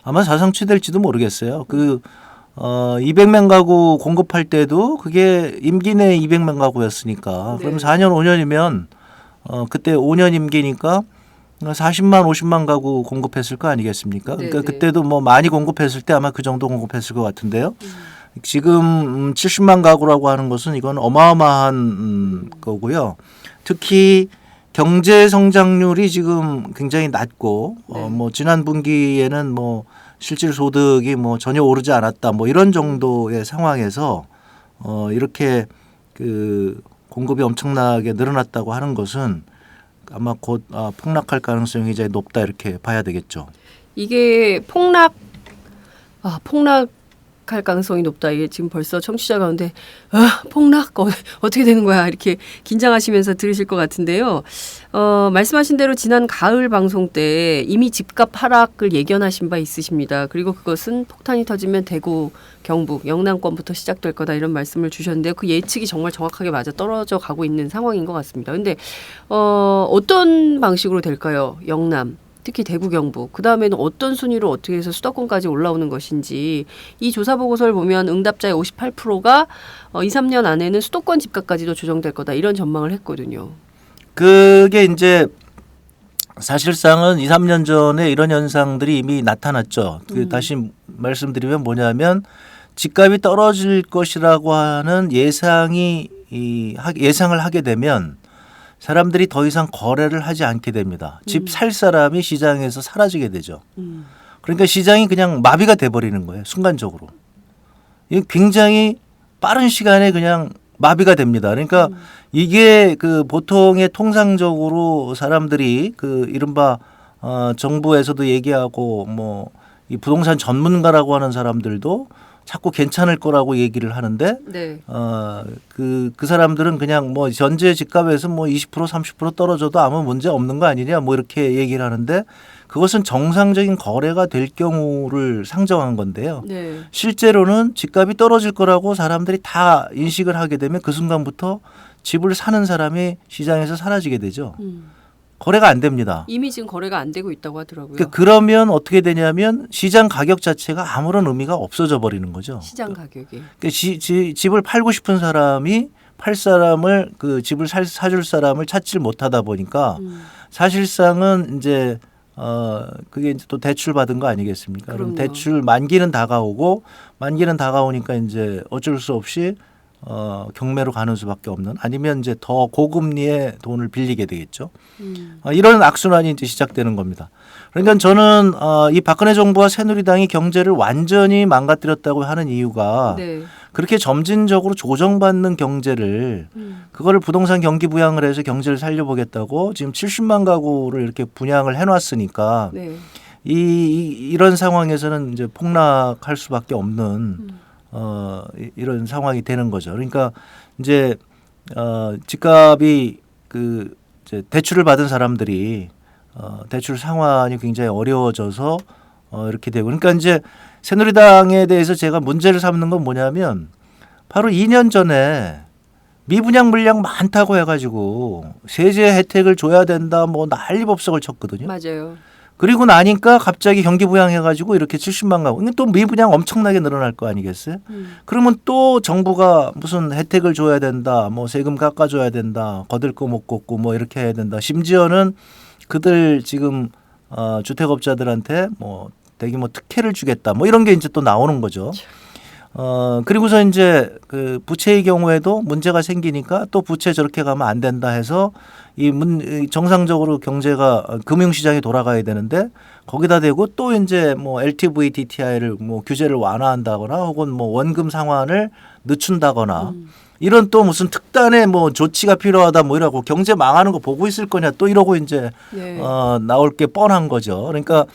아마 사상 최대일지도 모르겠어요. 200만 가구 공급할 때도 그게 임기 내에 200만 가구였으니까 그럼 4년 5년이면 그때 5년 임기니까 40만 50만 가구 공급했을 거 아니겠습니까? 그러니까 그때도 뭐 많이 공급했을 때 아마 그 정도 공급했을 것 같은데요. 지금 70만 가구라고 하는 것은 이건 어마어마한 거고요. 특히 경제 성장률이 지금 굉장히 낮고 뭐 지난 분기에는 뭐 실질 소득이 뭐 전혀 오르지 않았다 뭐 이런 정도의 상황에서 이렇게 그 공급이 엄청나게 늘어났다고 하는 것은 아마 곧 폭락할 가능성이 굉장히 높다 이렇게 봐야 되겠죠. 이게 폭락할 가능성이 높다. 이게 지금 벌써 청취자 가운데 폭락 어떻게 되는 거야 이렇게 긴장하시면서 들으실 것 같은데요. 말씀하신 대로 지난 가을 방송 때 이미 집값 하락을 예견하신 바 있으십니다. 그리고 그것은 폭탄이 터지면 대구, 경북, 영남권부터 시작될 거다 이런 말씀을 주셨는데요. 그 예측이 정말 정확하게 맞아 떨어져 가고 있는 상황인 것 같습니다. 그런데 어떤 방식으로 될까요? 영남. 특히 대구 경북 그다음에는 어떤 순위로 어떻게 해서 수도권까지 올라오는 것인지 이 조사 보고서를 보면 응답자의 58%가 2, 3년 안에는 수도권 집값까지도 조정될 거다 이런 전망을 했거든요. 그게 이제 사실상은 2, 3년 전에 이런 현상들이 이미 나타났죠. 다시 말씀드리면 뭐냐면 집값이 떨어질 것이라고 하는 예상을 하게 되면 사람들이 더 이상 거래를 하지 않게 됩니다. 집 살 사람이 시장에서 사라지게 되죠. 그러니까 시장이 그냥 마비가 돼버리는 거예요. 순간적으로. 이게 굉장히 빠른 시간에 그냥 마비가 됩니다. 그러니까 이게 그 보통의 통상적으로 사람들이 그 이른바 정부에서도 얘기하고 뭐 이 부동산 전문가라고 하는 사람들도 자꾸 괜찮을 거라고 얘기를 하는데 그 사람들은 그냥 뭐 전체 집값에서 뭐 20% 30% 떨어져도 아무 문제 없는 거 아니냐 뭐 이렇게 얘기를 하는데 그것은 정상적인 거래가 될 경우를 상정한 건데요. 실제로는 집값이 떨어질 거라고 사람들이 다 인식을 하게 되면 그 순간부터 집을 사는 사람이 시장에서 사라지게 되죠. 거래가 안 됩니다. 이미 지금 거래가 안 되고 있다고 하더라고요. 그러면 어떻게 되냐면 시장 가격 자체가 아무런 의미가 없어져 버리는 거죠. 시장 가격이. 집을 팔고 싶은 사람이 팔 사람을 그 집을 사줄 사람을 찾질 못하다 보니까 사실상은 이제 그게 이제 또 대출 받은 거 아니겠습니까? 그럼 대출 만기는 다가오니까 이제 어쩔 수 없이 경매로 가는 수밖에 없는 아니면 이제 더 고금리의 돈을 빌리게 되겠죠. 이런 악순환이 이제 시작되는 겁니다. 그러니까 저는 이 박근혜 정부와 새누리당이 경제를 완전히 망가뜨렸다고 하는 이유가 그렇게 점진적으로 조정받는 경제를 그거를 부동산 경기 부양을 해서 경제를 살려보겠다고 지금 70만 가구를 이렇게 분양을 해놨으니까 이런 상황에서는 이제 폭락할 수밖에 없는 이런 상황이 되는 거죠. 그러니까 이제 집값이 그 이제 대출을 받은 사람들이 대출 상환이 굉장히 어려워져서 이렇게 되고 그러니까 이제 새누리당에 대해서 제가 문제를 삼는 건 뭐냐면 바로 2년 전에 미분양 물량 많다고 해가지고 세제 혜택을 줘야 된다 뭐 난리법석을 쳤거든요. 맞아요. 그리고 나니까 갑자기 경기 부양해가지고 이렇게 70만 가구. 또 미분양 엄청나게 늘어날 거 아니겠어요? 그러면 또 정부가 무슨 혜택을 줘야 된다, 뭐 세금 깎아줘야 된다, 거들 거 못 걷고 뭐 이렇게 해야 된다. 심지어는 그들 지금 주택업자들한테 뭐 대규모 특혜를 주겠다, 뭐 이런 게 이제 또 나오는 거죠. 그리고서 이제 그 부채의 경우에도 문제가 생기니까 또 부채 저렇게 가면 안 된다 해서 정상적으로 경제가 금융시장이 돌아가야 되는데 거기다 대고 또 이제 뭐 LTV, DTI를 뭐 규제를 완화한다거나 혹은 뭐 원금 상환을 늦춘다거나 이런 또 무슨 특단의 뭐 조치가 필요하다 뭐 이러고 경제 망하는 거 보고 있을 거냐 또 이러고 이제 나올 게 뻔한 거죠. 그러니까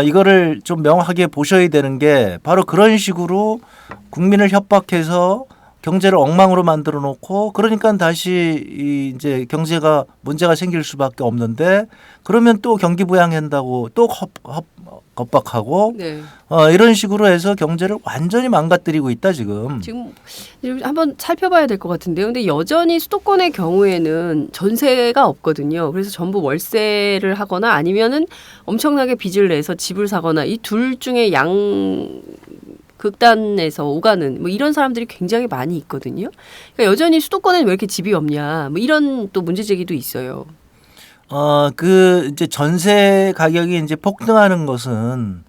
이거를 좀 명확하게 보셔야 되는 게 바로 그런 식으로 국민을 협박해서 경제를 엉망으로 만들어 놓고 그러니까 다시 이제 경제가 문제가 생길 수밖에 없는데 그러면 또 경기 부양한다고 또 겁박하고 이런 식으로 해서 경제를 완전히 망가뜨리고 있다 지금. 지금 한번 살펴봐야 될 것 같은데요. 근데 여전히 수도권의 경우에는 전세가 없거든요. 그래서 전부 월세를 하거나 아니면은 엄청나게 빚을 내서 집을 사거나 이 둘 중에 극단에서 오가는 뭐 이런 사람들이 굉장히 많이 있거든요. 그러니까 여전히 수도권에는 왜 이렇게 집이 없냐, 뭐 이런 또 문제 제기도 있어요. 그 이제 전세 가격이 이제 폭등하는 것은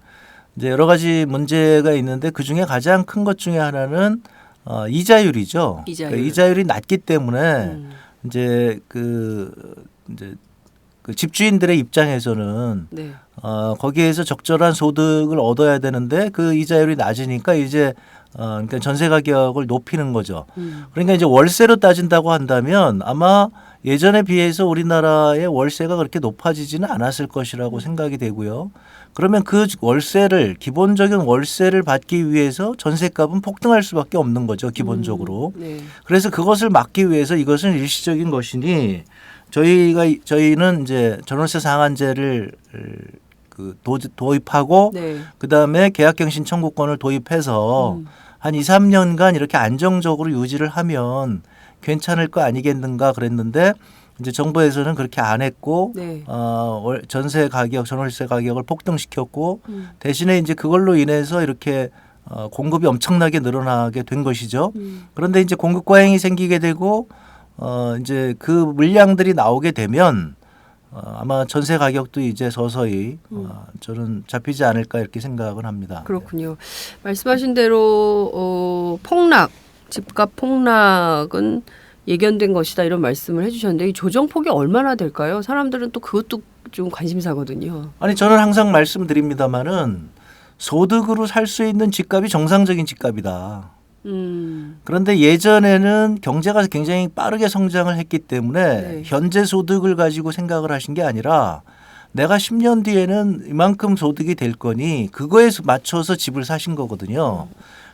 이제 여러 가지 문제가 있는데 그 중에 가장 큰 것 중에 하나는 이자율이죠. 이자율. 그러니까 이자율이 낮기 때문에 이제 그 집주인들의 입장에서는 네. 거기에서 적절한 소득을 얻어야 되는데 그 이자율이 낮으니까 이제 그러니까 전세 가격을 높이는 거죠. 그러니까 이제 월세로 따진다고 한다면 아마 예전에 비해서 우리나라의 월세가 그렇게 높아지지는 않았을 것이라고 생각이 되고요. 그러면 그 월세를 기본적인 월세를 받기 위해서 전세값은 폭등할 수밖에 없는 거죠. 기본적으로. 네. 그래서 그것을 막기 위해서 이것은 일시적인 것이니 저희는 이제 전월세 상한제를 도입하고 네. 그다음에 계약갱신 청구권을 도입해서 한 2, 3년간 이렇게 안정적으로 유지를 하면 괜찮을 거 아니겠는가 그랬는데 이제 정부에서는 그렇게 안 했고 네. 전세 가격, 전월세 가격을 폭등시켰고 대신에 이제 그걸로 인해서 이렇게 공급이 엄청나게 늘어나게 된 것이죠. 그런데 이제 공급 과잉이 생기게 되고 이제 그 물량들이 나오게 되면 아마 전세 가격도 이제 서서히 저는 잡히지 않을까 이렇게 생각을 합니다. 그렇군요. 말씀하신 대로 폭락, 집값 폭락은 예견된 것이다 이런 말씀을 해주셨는데 이 조정폭이 얼마나 될까요? 사람들은 또 그것도 좀 관심사거든요. 아니 저는 항상 말씀드립니다마는 소득으로 살 수 있는 집값이 정상적인 집값이다. 그런데 예전에는 경제가 굉장히 빠르게 성장을 했기 때문에 네. 현재 현재 소득을 가지고 생각을 하신 게 아니라 내가 10년 뒤에는 이만큼 소득이 될 거니 그거에 맞춰서 집을 사신 거거든요.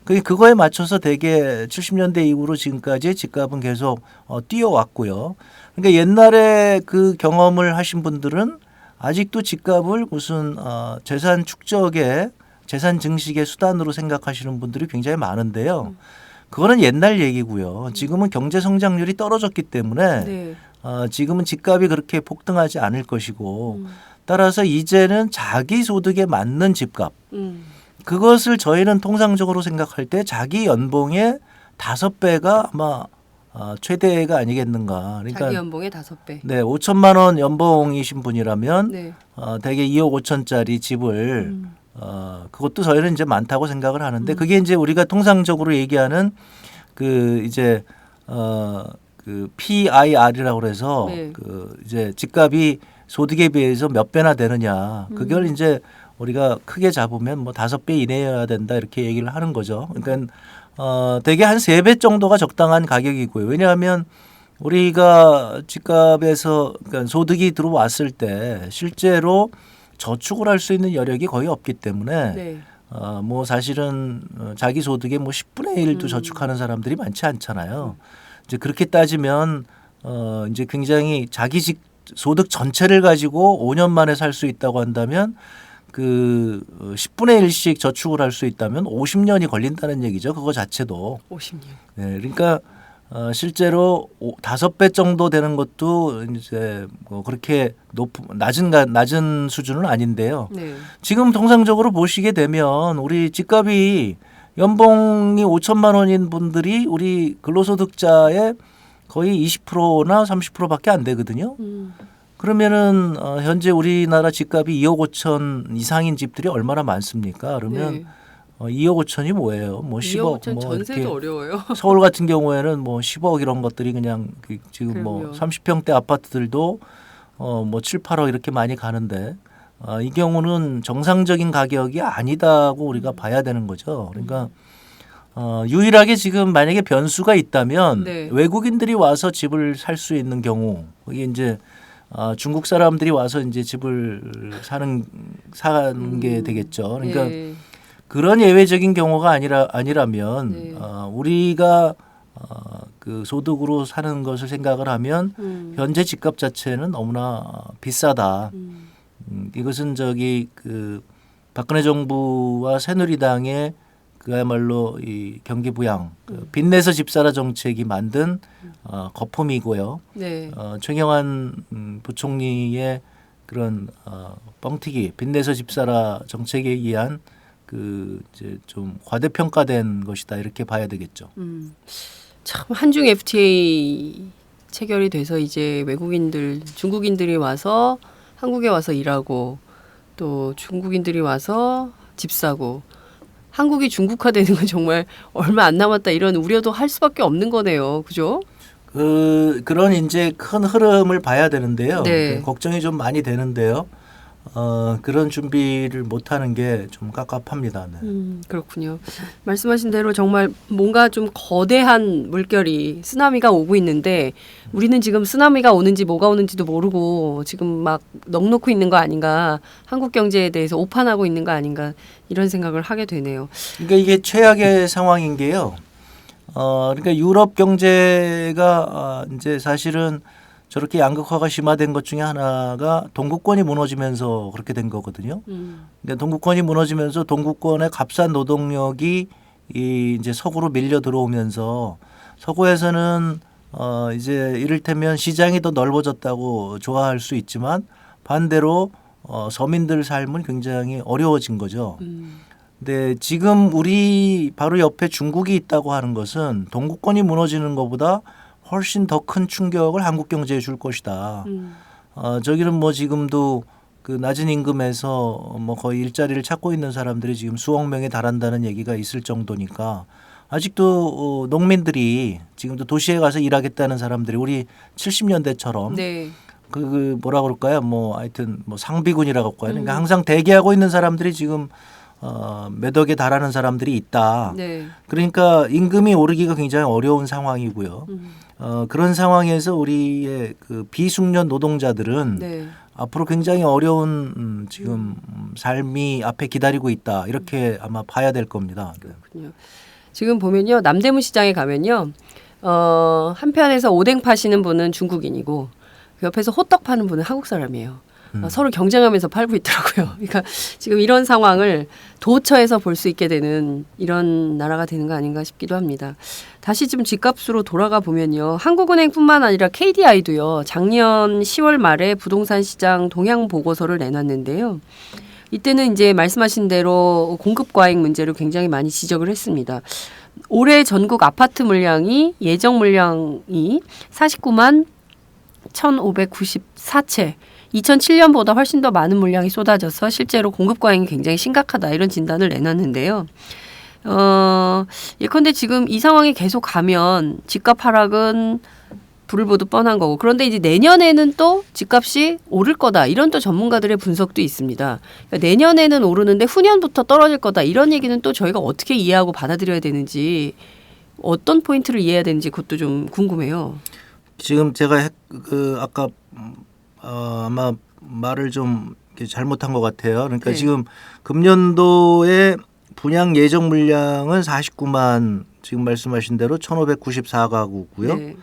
그거에 맞춰서 대개 70년대 이후로 지금까지 집값은 계속 뛰어왔고요. 그러니까 옛날에 그 경험을 하신 분들은 아직도 집값을 무슨 재산 축적의 재산 증식의 수단으로 생각하시는 분들이 굉장히 많은데요. 그거는 옛날 얘기고요. 지금은 경제 성장률이 떨어졌기 때문에 네. 지금은 집값이 그렇게 폭등하지 않을 것이고 따라서 이제는 자기 소득에 맞는 집값 그것을 저희는 통상적으로 생각할 때 자기 연봉의 5배가 아마 최대가 아니겠는가. 그러니까 자기 연봉의 5배. 네, 5천만 원 연봉이신 분이라면 네. 대개 2억 5천짜리 집을 그것도 저희는 이제 많다고 생각을 하는데 그게 이제 우리가 통상적으로 얘기하는 그 이제 그 PIR이라고 그래서 네. 그 이제 집값이 소득에 비해서 몇 배나 되느냐. 그걸 이제 우리가 크게 잡으면 뭐 5배 이내여야 된다 이렇게 얘기를 하는 거죠. 그러니까 대개 한 3배 정도가 적당한 가격이고요. 왜냐하면 우리가 집값에서 그러니까 소득이 들어왔을 때 실제로 저축을 할 수 있는 여력이 거의 없기 때문에 네. 뭐 사실은 자기 소득의 뭐 10분의 1도 저축하는 사람들이 많지 않잖아요. 이제 그렇게 따지면 이제 굉장히 자기 소득 전체를 가지고 5년 만에 살 수 있다고 한다면 그 10분의 1씩 저축을 할 수 있다면 50년이 걸린다는 얘기죠. 그거 자체도. 50년. 네, 그러니까 실제로 5배 정도 되는 것도 이제 뭐 그렇게 낮은 수준은 아닌데요. 네. 지금 통상적으로 보시게 되면 우리 집값이 연봉이 5천만 원인 분들이 우리 근로소득자의 거의 20%나 30%밖에 안 되거든요. 그러면은 현재 우리나라 집값이 2억 5천 이상인 집들이 얼마나 많습니까? 그러면 네. 2억 5천이 뭐예요? 뭐 2억 10억 5천 뭐 전세도 이렇게 어려워요. 서울 같은 경우에는 뭐 10억 이런 것들이 그냥 지금 뭐 그럼요. 30평대 아파트들도 뭐 7, 8억 이렇게 많이 가는데 이 경우는 정상적인 가격이 아니다고 우리가 봐야 되는 거죠. 그러니까 유일하게 지금 만약에 변수가 있다면 네. 외국인들이 와서 집을 살 수 있는 경우 이게 이제 중국 사람들이 와서 이제 집을 사는 게 되겠죠. 그러니까 네. 그런 예외적인 경우가 아니라면 네. 우리가 그 소득으로 사는 것을 생각을 하면 현재 집값 자체는 너무나 비싸다. 이것은 그 박근혜 정부와 새누리당의 그야말로 이 경기 부양, 빚내서 집사라 정책이 만든 거품이고요. 네. 최경환 부총리의 그런 뻥튀기, 빚내서 집사라 정책에 의한 그 이제 좀 과대평가된 것이다 이렇게 봐야 되겠죠. 참 한중 FTA 체결이 돼서 이제 중국인들이 와서 한국에 와서 일하고 또 중국인들이 와서 집 사고 한국이 중국화되는 건 정말 얼마 안 남았다 이런 우려도 할 수밖에 없는 거네요. 그죠? 그런 이제 큰 흐름을 봐야 되는데요. 네. 걱정이 좀 많이 되는데요. 그런 준비를 못하는 게 좀 깝깝합니다. 네. 그렇군요. 말씀하신 대로 정말 뭔가 좀 거대한 물결이 쓰나미가 오고 있는데 우리는 지금 쓰나미가 오는지 뭐가 오는지도 모르고 지금 막 넋놓고 있는 거 아닌가, 한국 경제에 대해서 오판하고 있는 거 아닌가 이런 생각을 하게 되네요. 그러니까 이게 최악의 상황인 게요. 그러니까 유럽 경제가 이제 사실은 저렇게 양극화가 심화된 것 중에 하나가 동구권이 무너지면서 그렇게 된 거거든요. 그러니까 동구권이 무너지면서 동구권의 값싼 노동력이 이제 서구로 밀려 들어오면서 서구에서는 이제 이를테면 시장이 더 넓어졌다고 좋아할 수 있지만 반대로 서민들 삶은 굉장히 어려워진 거죠. 근데 지금 우리 바로 옆에 중국이 있다고 하는 것은 동구권이 무너지는 것보다 훨씬 더 큰 충격을 한국 경제에 줄 것이다. 저기는 뭐 지금도 그 낮은 임금에서 뭐 거의 일자리를 찾고 있는 사람들이 지금 수억 명에 달한다는 얘기가 있을 정도니까 아직도 농민들이 지금도 도시에 가서 일하겠다는 사람들이 우리 70년대처럼 네. 그 뭐라 그럴까요? 뭐 하여튼 뭐 상비군이라고 할까요? 그러니까 항상 대기하고 있는 사람들이 지금 몇 억에 달하는 사람들이 있다. 네. 그러니까 임금이 오르기가 굉장히 어려운 상황이고요. 그런 상황에서 우리의 그 비숙련 노동자들은 네. 앞으로 굉장히 어려운 지금 삶이 앞에 기다리고 있다. 이렇게 아마 봐야 될 겁니다. 그렇군요. 지금 보면요. 남대문 시장에 가면요. 한편에서 오뎅 파시는 분은 중국인이고 그 옆에서 호떡 파는 분은 한국 사람이에요. 서로 경쟁하면서 팔고 있더라고요. 그러니까 지금 이런 상황을 도처에서 볼 수 있게 되는 이런 나라가 되는 거 아닌가 싶기도 합니다. 다시 좀 집값으로 돌아가 보면요. 한국은행뿐만 아니라 KDI도요. 작년 10월 말에 부동산 시장 동향 보고서를 내놨는데요. 이때는 이제 말씀하신 대로 공급 과잉 문제를 굉장히 많이 지적을 했습니다. 올해 전국 아파트 물량이 예정 물량이 49만 1,594채 2007년보다 훨씬 더 많은 물량이 쏟아져서 실제로 공급 과잉이 굉장히 심각하다 이런 진단을 내놨는데요. 예컨대 지금 이 상황이 계속 가면 집값 하락은 불을 보듯 뻔한 거고 그런데 이제 내년에는 또 집값이 오를 거다 이런 또 전문가들의 분석도 있습니다. 그러니까 내년에는 오르는데 후년부터 떨어질 거다 이런 얘기는 또 저희가 어떻게 이해하고 받아들여야 되는지 어떤 포인트를 이해해야 되는지 그것도 좀 궁금해요. 지금 제가 아까 아마 말을 좀 잘못한 것 같아요. 그러니까 네. 지금 금년도에 분양 예정 물량은 49만 지금 말씀하신 대로 1,594가구고요. 네.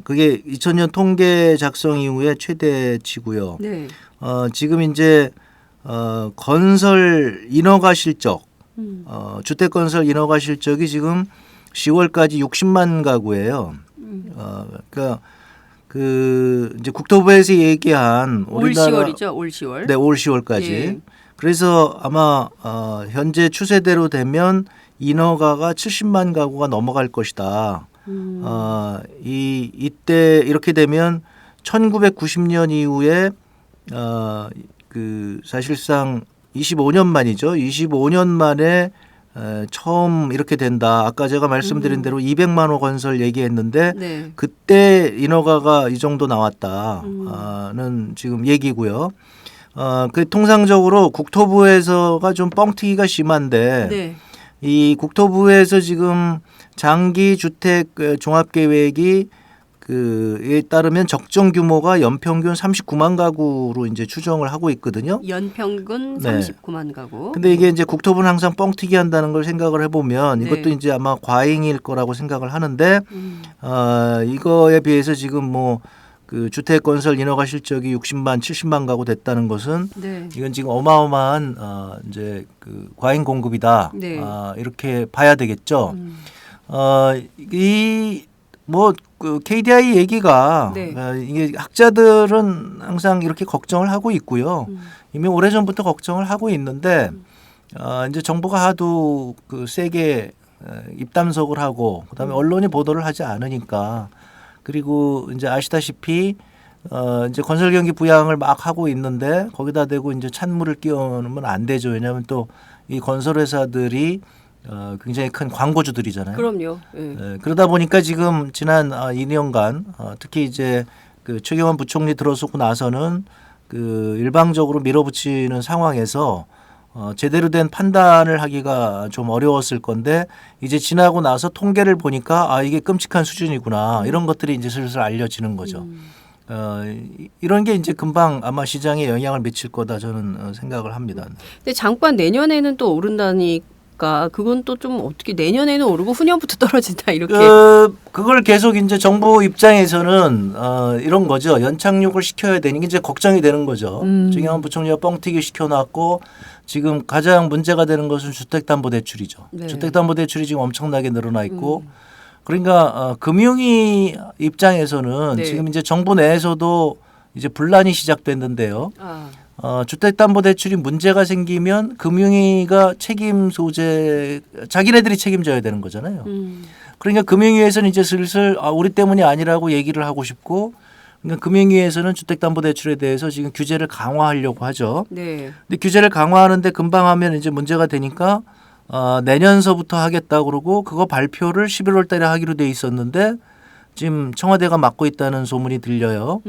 그게 2000년 통계 작성 이후에 최대치고요. 네. 지금 이제 건설 인허가 실적, 주택 건설 인허가 실적이 지금 10월까지 60만 가구예요. 그러니까 그 이제 국토부에서 얘기한 올 10월이죠. 올 10월. 네, 올 10월까지. 예. 그래서 아마 현재 추세대로 되면 인허가가 70만 가구가 넘어갈 것이다. 이때 이렇게 되면 1990년 이후에 그 사실상 25년 만이죠. 25년 만에 처음 이렇게 된다. 아까 제가 말씀드린 대로 200만 호 건설 얘기했는데 네. 그때 인허가가 이 정도 나왔다는 지금 얘기고요. 그 통상적으로 국토부에서가 좀 뻥튀기가 심한데 네. 이 국토부에서 지금 장기 주택 종합계획이 그에 따르면 적정 규모가 연평균 39만 가구로 이제 추정을 하고 있거든요. 연평균 네. 39만 가구. 근데 이게 이제 국토부는 항상 뻥튀기 한다는 걸 생각을 해보면 이것도 네. 이제 아마 과잉일 거라고 생각을 하는데 이거에 비해서 지금 뭐 그 주택 건설 인허가 실적이 60만, 70만 가구 됐다는 것은 네. 이건 지금 어마어마한 이제 그 과잉 공급이다. 네. 이렇게 봐야 되겠죠. 이 뭐 그 KDI 얘기가 네. 이게 학자들은 항상 이렇게 걱정을 하고 있고요. 이미 오래전부터 걱정을 하고 있는데 이제 정부가 하도 그 세게 입담석을 하고 그다음에 언론이 보도를 하지 않으니까 그리고 이제 아시다시피 이제 건설 경기 부양을 막 하고 있는데 거기다 대고 이제 찬물을 끼얹으면 안 되죠. 왜냐하면 또 이 건설 회사들이 굉장히 큰 광고주들이잖아요. 그럼요. 예. 그러다 보니까 지금 지난 2년간 특히 이제 그 최경환 부총리 들어서고 나서는 그 일방적으로 밀어붙이는 상황에서 제대로 된 판단을 하기가 좀 어려웠을 건데 이제 지나고 나서 통계를 보니까 이게 끔찍한 수준이구나 이런 것들이 이제 슬슬 알려지는 거죠. 이런 게 이제 금방 아마 시장에 영향을 미칠 거다 저는 생각을 합니다. 근데 장관 내년에는 또 오른다니까 그건 또 좀 어떻게 내년에는 오르고 후년부터 떨어진다 이렇게. 그걸 계속 이제 정부 입장에서는 이런 거죠. 연착륙을 시켜야 되는 게 이제 걱정이 되는 거죠. 최경환 부총리가 뻥튀기 시켜놨고 지금 가장 문제가 되는 것은 주택담보대출이죠. 네. 주택담보대출이 지금 엄청나게 늘어나 있고 그러니까 금융위 입장에서는 네. 지금 이제 정부 내에서도 이제 분란이 시작됐는데요. 주택담보대출이 문제가 생기면 금융위가 책임 소재 자기네들이 책임져야 되는 거잖아요. 그러니까 금융위에서는 이제 슬슬 우리 때문이 아니라고 얘기를 하고 싶고 그러니까 금융위에서는 주택담보대출에 대해서 지금 규제를 강화하려고 하죠. 네. 근데 규제를 강화하는데 금방 하면 이제 문제가 되니까 내년서부터 하겠다 그러고 그거 발표를 11월 달에 하기로 돼 있었는데 지금 청와대가 맡고 있다는 소문이 들려요.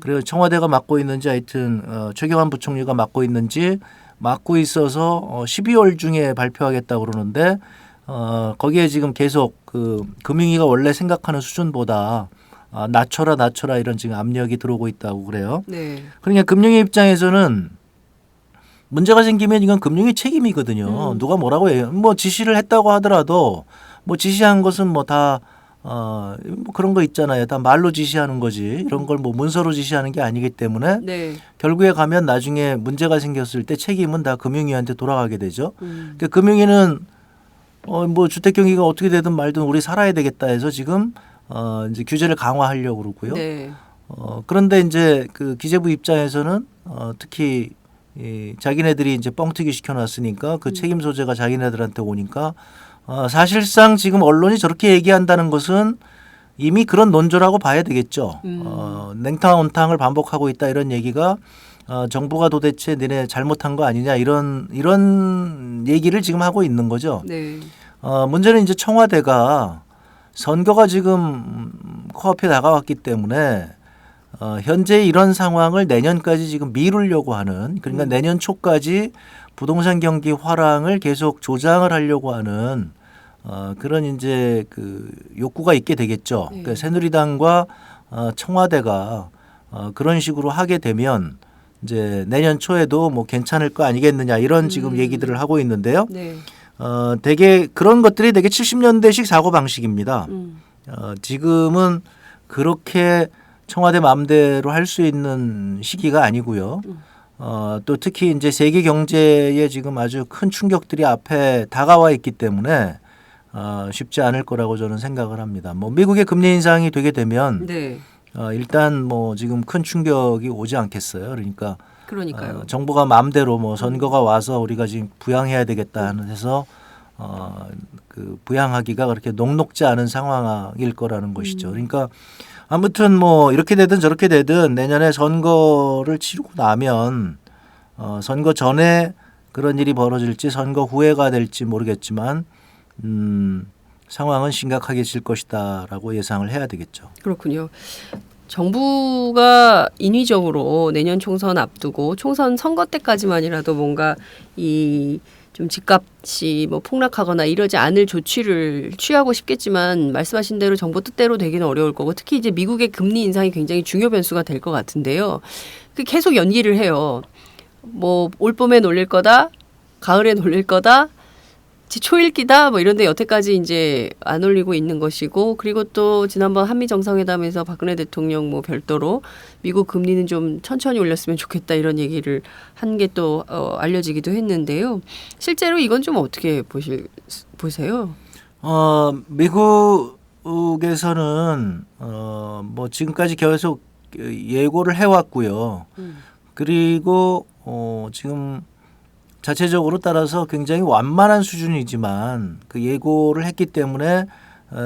그래서 청와대가 맡고 있는지 하여튼 최경환 부총리가 맡고 있는지 맡고 있어서 12월 중에 발표하겠다 그러는데 거기에 지금 계속 그 금융위가 원래 생각하는 수준보다 낮춰라 이런 지금 압력이 들어오고 있다고 그래요. 네. 그러니까 금융위 입장에서는 문제가 생기면 이건 금융위 책임이거든요. 누가 뭐라고 해요. 뭐 지시를 했다고 하더라도 뭐 지시한 것은 뭐 다 뭐 그런 거 있잖아요. 다 말로 지시하는 거지. 이런 걸 뭐 문서로 지시하는 게 아니기 때문에 네. 결국에 가면 나중에 문제가 생겼을 때 책임은 다 금융위한테 돌아가게 되죠. 그러니까 금융위는 뭐 주택 경기가 어떻게 되든 말든 우리 살아야 되겠다 해서 지금 이제 규제를 강화하려고 그러고요. 네. 그런데 이제 그 기재부 입장에서는 특히 자기네들이 이제 뻥튀기 시켜놨으니까 그 책임 소재가 자기네들한테 오니까 사실상 지금 언론이 저렇게 얘기한다는 것은 이미 그런 논조라고 봐야 되겠죠. 냉탕 온탕을 반복하고 있다 이런 얘기가 정부가 도대체 너네 잘못한 거 아니냐 이런 얘기를 지금 하고 있는 거죠. 네. 문제는 이제 청와대가 선거가 지금 코앞에 다가왔기 때문에 현재 이런 상황을 내년까지 지금 미루려고 하는 그러니까 내년 초까지 부동산 경기 화랑을 계속 조장을 하려고 하는 그런 이제 그 욕구가 있게 되겠죠. 그러니까 새누리당과 청와대가 그런 식으로 하게 되면 이제 내년 초에도 뭐 괜찮을 거 아니겠느냐 이런 지금 얘기들을 하고 있는데요. 네. 되게 그런 것들이 되게 70년대식 사고 방식입니다. 지금은 그렇게 청와대 마음대로 할 수 있는 시기가 아니고요. 또 특히 이제 세계 경제에 지금 아주 큰 충격들이 앞에 다가와 있기 때문에 쉽지 않을 거라고 저는 생각을 합니다. 뭐 미국의 금리 인상이 되게 되면 네. 일단 뭐 지금 큰 충격이 오지 않겠어요. 그러니까요. 정부가 마음대로 뭐 선거가 와서 우리가 지금 부양해야 되겠다 하는 해서 그 부양하기가 그렇게 녹록지 않은 상황일 거라는 것이죠. 그러니까 아무튼 뭐 이렇게 되든 저렇게 되든 내년에 선거를 치르고 나면 선거 전에 그런 일이 벌어질지 선거 후회가 될지 모르겠지만 상황은 심각해질 것이다라고 예상을 해야 되겠죠. 그렇군요. 정부가 인위적으로 내년 총선 앞두고 총선 선거 때까지만이라도 뭔가 이 좀 집값이 뭐 폭락하거나 이러지 않을 조치를 취하고 싶겠지만 말씀하신 대로 정부 뜻대로 되기는 어려울 거고 특히 이제 미국의 금리 인상이 굉장히 중요 변수가 될 것 같은데요. 그 계속 연기를 해요. 뭐 올 봄에 놀릴 거다, 가을에 놀릴 거다, 초읽기다 뭐 이런데 여태까지 이제 안 올리고 있는 것이고 그리고 또 지난번 한미 정상회담에서 박근혜 대통령 뭐 별도로 미국 금리는 좀 천천히 올렸으면 좋겠다 이런 얘기를 한 게 또 알려지기도 했는데요. 실제로 이건 좀 어떻게 보세요? 미국에서는 뭐 지금까지 계속 예고를 해왔고요. 그리고 지금 자체적으로 따라서 굉장히 완만한 수준이지만 그 예고를 했기 때문에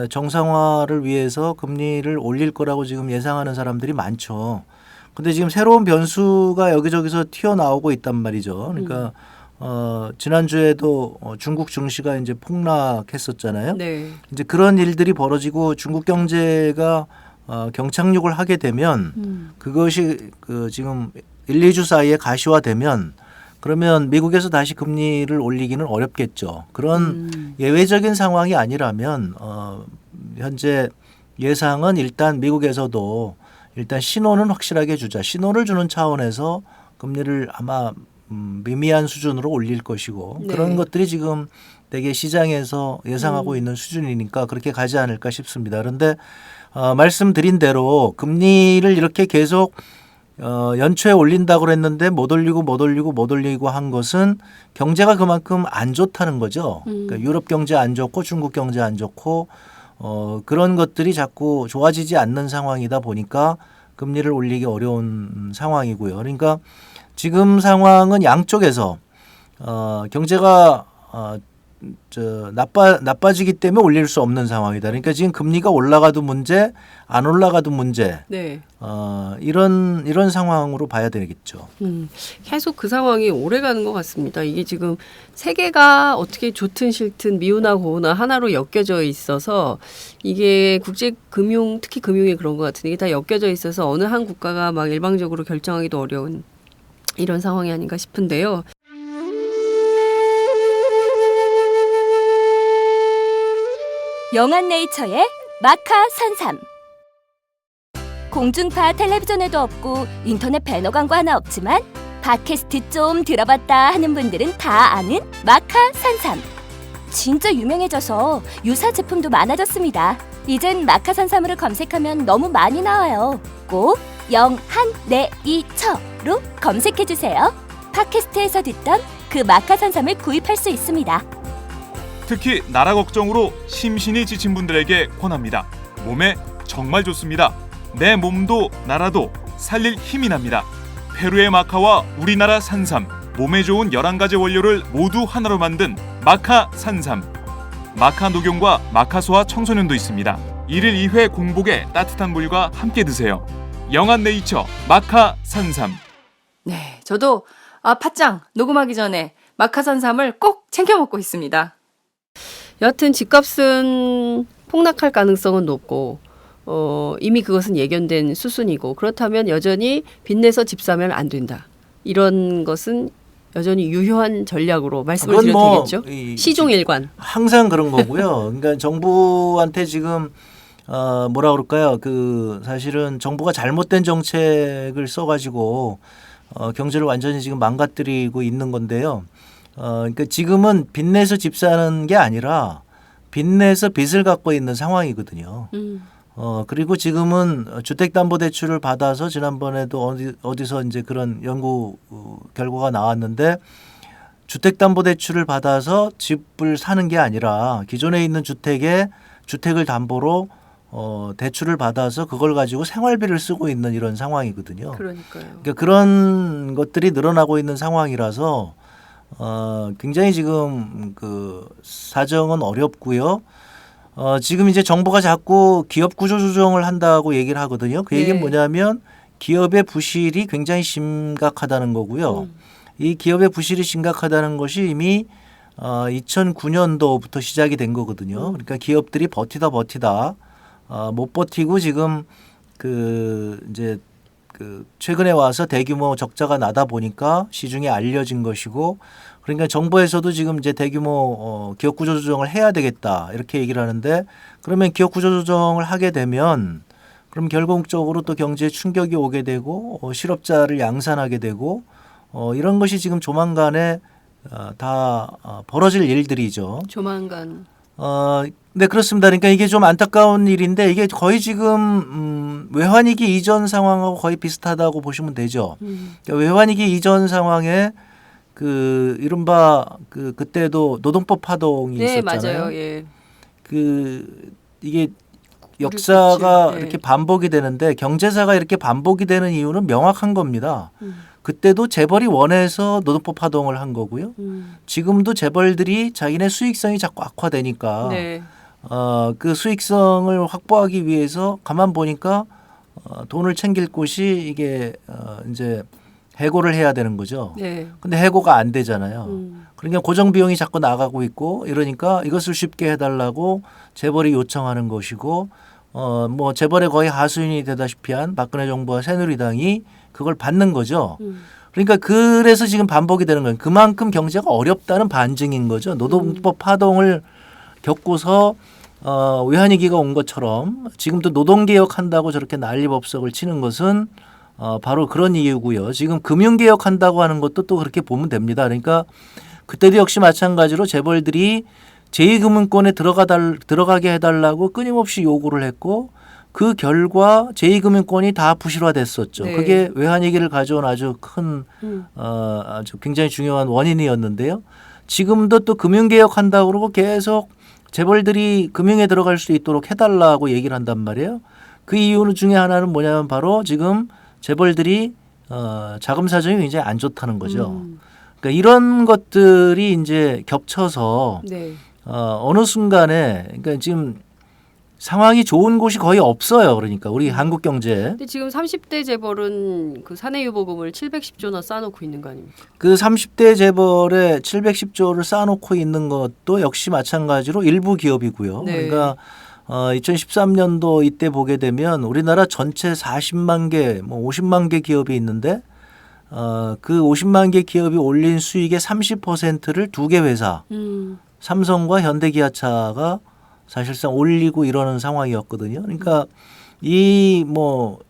정상화를 위해서 금리를 올릴 거라고 지금 예상하는 사람들이 많죠. 근데 지금 새로운 변수가 여기저기서 튀어나오고 있단 말이죠. 그러니까 지난주에도 중국 증시가 이제 폭락했었잖아요. 네. 이제 그런 일들이 벌어지고 중국 경제가 경착륙을 하게 되면 그것이 그 지금 1, 2주 사이에 가시화되면 그러면 미국에서 다시 금리를 올리기는 어렵겠죠. 그런 예외적인 상황이 아니라면 현재 예상은 일단 미국에서도 일단 신호는 확실하게 주자. 신호를 주는 차원에서 금리를 아마 미미한 수준으로 올릴 것이고 네. 그런 것들이 지금 되게 시장에서 예상하고 있는 수준이니까 그렇게 가지 않을까 싶습니다. 그런데 말씀드린 대로 금리를 이렇게 계속 연초에 올린다고 그랬는데 못 올리고 한 것은 경제가 그만큼 안 좋다는 거죠. 그러니까 유럽 경제 안 좋고 중국 경제 안 좋고 그런 것들이 자꾸 좋아지지 않는 상황이다 보니까 금리를 올리기 어려운 상황이고요. 그러니까 지금 상황은 양쪽에서 경제가 나빠지기 때문에 올릴 수 없는 상황이다. 그러니까 지금 금리가 올라가도 문제, 안 올라가도 문제. 네. 이런 상황으로 봐야 되겠죠. 계속 그 상황이 오래 가는 것 같습니다. 이게 지금 세계가 어떻게 좋든 싫든 미우나 고우나 하나로 엮여져 있어서 이게 국제 금융, 특히 금융이 그런 것 같은데 이게 다 엮여져 있어서 어느 한 국가가 막 일방적으로 결정하기도 어려운 이런 상황이 아닌가 싶은데요. 영한네이처의 마카 산삼. 공중파 텔레비전에도 없고 인터넷 배너 광고 하나 없지만 팟캐스트 좀 들어봤다 하는 분들은 다 아는 마카 산삼. 진짜 유명해져서 유사 제품도 많아졌습니다. 이젠 마카 산삼을 검색하면 너무 많이 나와요. 꼭 영한네이처로 검색해주세요. 팟캐스트에서 듣던 그 마카 산삼을 구입할 수 있습니다. 특히 나라 걱정으로 심신이 지친 분들에게 권합니다. 몸에 정말 좋습니다. 내 몸도 나라도 살릴 힘이 납니다. 페루의 마카와 우리나라 산삼, 몸에 좋은 11가지 원료를 모두 하나로 만든 마카 산삼. 마카 녹용과 마카소와 청소년도 있습니다. 1일 2회 공복에 따뜻한 물과 함께 드세요. 영한네이처 마카 산삼. 네, 저도 팥짱 녹음하기 전에 마카산삼을 꼭 챙겨 먹고 있습니다. 여하튼 집값은 폭락할 가능성은 높고 이미 그것은 예견된 수순이고 그렇다면 여전히 빚내서 집 사면 안 된다. 이런 것은 여전히 유효한 전략으로 말씀을 드려도 되겠죠. 시종일관. 항상 그런 거고요. 그러니까 정부한테 지금 뭐라 그럴까요? 그 사실은 정부가 잘못된 정책을 써가지고 경제를 완전히 지금 망가뜨리고 있는 건데요. 그러니까 지금은 빚내서 집 사는 게 아니라 빚내서 빚을 갖고 있는 상황이거든요. 그리고 지금은 주택담보대출을 받아서 지난번에도 어디서 이제 그런 연구 결과가 나왔는데 주택담보대출을 받아서 집을 사는 게 아니라 기존에 있는 주택을 담보로 대출을 받아서 그걸 가지고 생활비를 쓰고 있는 이런 상황이거든요. 그러니까요. 그러니까 그런 것들이 늘어나고 있는 상황이라서 굉장히 지금 그 사정은 어렵고요. 지금 이제 정부가 자꾸 기업 구조 조정을 한다고 얘기를 하거든요. 그 얘기는 뭐냐면 기업의 부실이 굉장히 심각하다는 거고요. 이 기업의 부실이 심각하다는 것이 이미 2009년도부터 시작이 된 거거든요. 그러니까 기업들이 버티다 못 버티고 지금 이제 최근에 와서 대규모 적자가 나다 보니까 시중에 알려진 것이고 그러니까 정부에서도 지금 이제 대규모 기업 구조 조정을 해야 되겠다 이렇게 얘기를 하는데 그러면 기업 구조 조정을 하게 되면 그럼 결국적으로 또 경제에 충격이 오게 되고 실업자를 양산하게 되고 이런 것이 지금 조만간에 다 벌어질 일들이죠. 조만간. 네, 그렇습니다. 그러니까 이게 좀 안타까운 일인데 이게 거의 지금 외환위기 이전 상황하고 거의 비슷하다고 보시면 되죠. 그러니까 외환위기 이전 상황에 이른바 그때도 노동법 파동이 네, 있었잖아요. 맞아요. 예. 이게 역사가 네. 이렇게 반복이 되는데 경제사가 이렇게 반복이 되는 이유는 명확한 겁니다. 그때도 재벌이 원해서 노동법 파동을 한 거고요. 지금도 재벌들이 자기네 수익성이 자꾸 악화되니까 네. 그 수익성을 확보하기 위해서 가만 보니까 돈을 챙길 곳이 이게 이제 해고를 해야 되는 거죠. 네. 근데 해고가 안 되잖아요. 그러니까 고정 비용이 자꾸 나가고 있고 이러니까 이것을 쉽게 해달라고 재벌이 요청하는 것이고 뭐 재벌의 거의 하수인이 되다시피 한 박근혜 정부와 새누리당이 그걸 받는 거죠. 그러니까 그래서 지금 반복이 되는 거예요. 그만큼 경제가 어렵다는 반증인 거죠. 노동법 파동을 겪고서 외환위기가 온 것처럼 지금도 노동개혁한다고 저렇게 난리법석을 치는 것은 바로 그런 이유고요. 지금 금융개혁한다고 하는 것도 또 그렇게 보면 됩니다. 그러니까 그때도 역시 마찬가지로 재벌들이 제2금융권에 들어가게 해달라고 끊임없이 요구를 했고 그 결과 제2금융권이 다 부실화됐었죠. 네. 그게 외환위기를 가져온 아주 큰 아주 굉장히 중요한 원인이었는데요. 지금도 또 금융개혁한다고 그러고 계속 재벌들이 금융에 들어갈 수 있도록 해달라고 얘기를 한단 말이에요. 그 이유 중에 하나는 뭐냐면 바로 지금 재벌들이 자금 사정이 굉장히 안 좋다는 거죠. 그러니까 이런 것들이 이제 겹쳐서 네. 어느 순간에 그러니까 지금 상황이 좋은 곳이 거의 없어요. 그러니까 우리 한국 경제. 근데 지금 30대 재벌은 그 사내유보금을 710조나 쌓아놓고 있는 거 아닙니까? 그 30대 재벌에 710조를 쌓아놓고 있는 것도 역시 마찬가지로 일부 기업이고요. 네. 그러니까 2013년도 이때 보게 되면 우리나라 전체 40만 개, 뭐 50만 개 기업이 있는데 그 50만 개 기업이 올린 수익의 30%를 두 개 회사, 삼성과 현대기아차가 사실상 올리고 이러는 상황이었거든요. 그러니까 이 뭐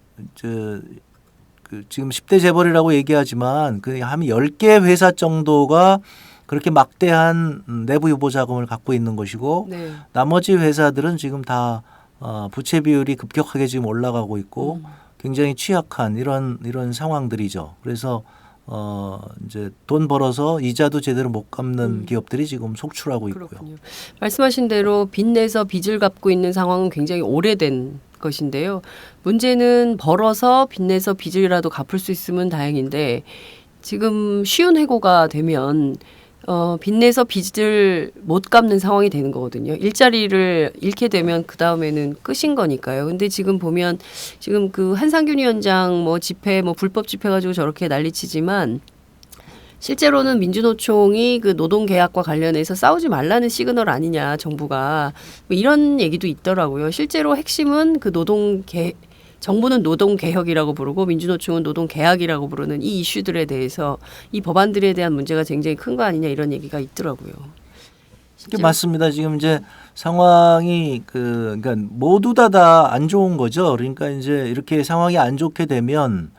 지금 10대 재벌이라고 얘기하지만 그 한 10개 회사 정도가 그렇게 막대한 내부 유보 자금을 갖고 있는 것이고 네. 나머지 회사들은 지금 다 부채 비율이 급격하게 지금 올라가고 있고 굉장히 취약한 이런 상황들이죠. 그래서 이제 돈 벌어서 이자도 제대로 못 갚는 기업들이 지금 속출하고 있고요. 그렇군요. 말씀하신 대로 빚내서 빚을 갚고 있는 상황은 굉장히 오래된 것인데요. 문제는 벌어서 빚내서 빚이라도 갚을 수 있으면 다행인데 지금 쉬운 해고가 되면 빚내서 빚을 못 갚는 상황이 되는 거거든요. 일자리를 잃게 되면 그 다음에는 끝인 거니까요. 근데 지금 보면 지금 그 한상균 위원장 뭐 집회 뭐 불법 집회 가지고 저렇게 난리치지만 실제로는 민주노총이 그 노동계약과 관련해서 싸우지 말라는 시그널 아니냐 정부가 뭐 이런 얘기도 있더라고요. 실제로 핵심은 그 정부는 노동개혁이라고 부르고 민주노총은 노동계약이라고 부르는 이 이슈들에 대해서 이 법안들에 대한 문제가 굉장히 큰 거 아니냐 이런 얘기가 있더라고요. 맞습니다. 지금 이제 상황이 그러니까 모두 다 안 좋은 거죠. 그러니까 이제 이렇게 상황이 안 좋게 되면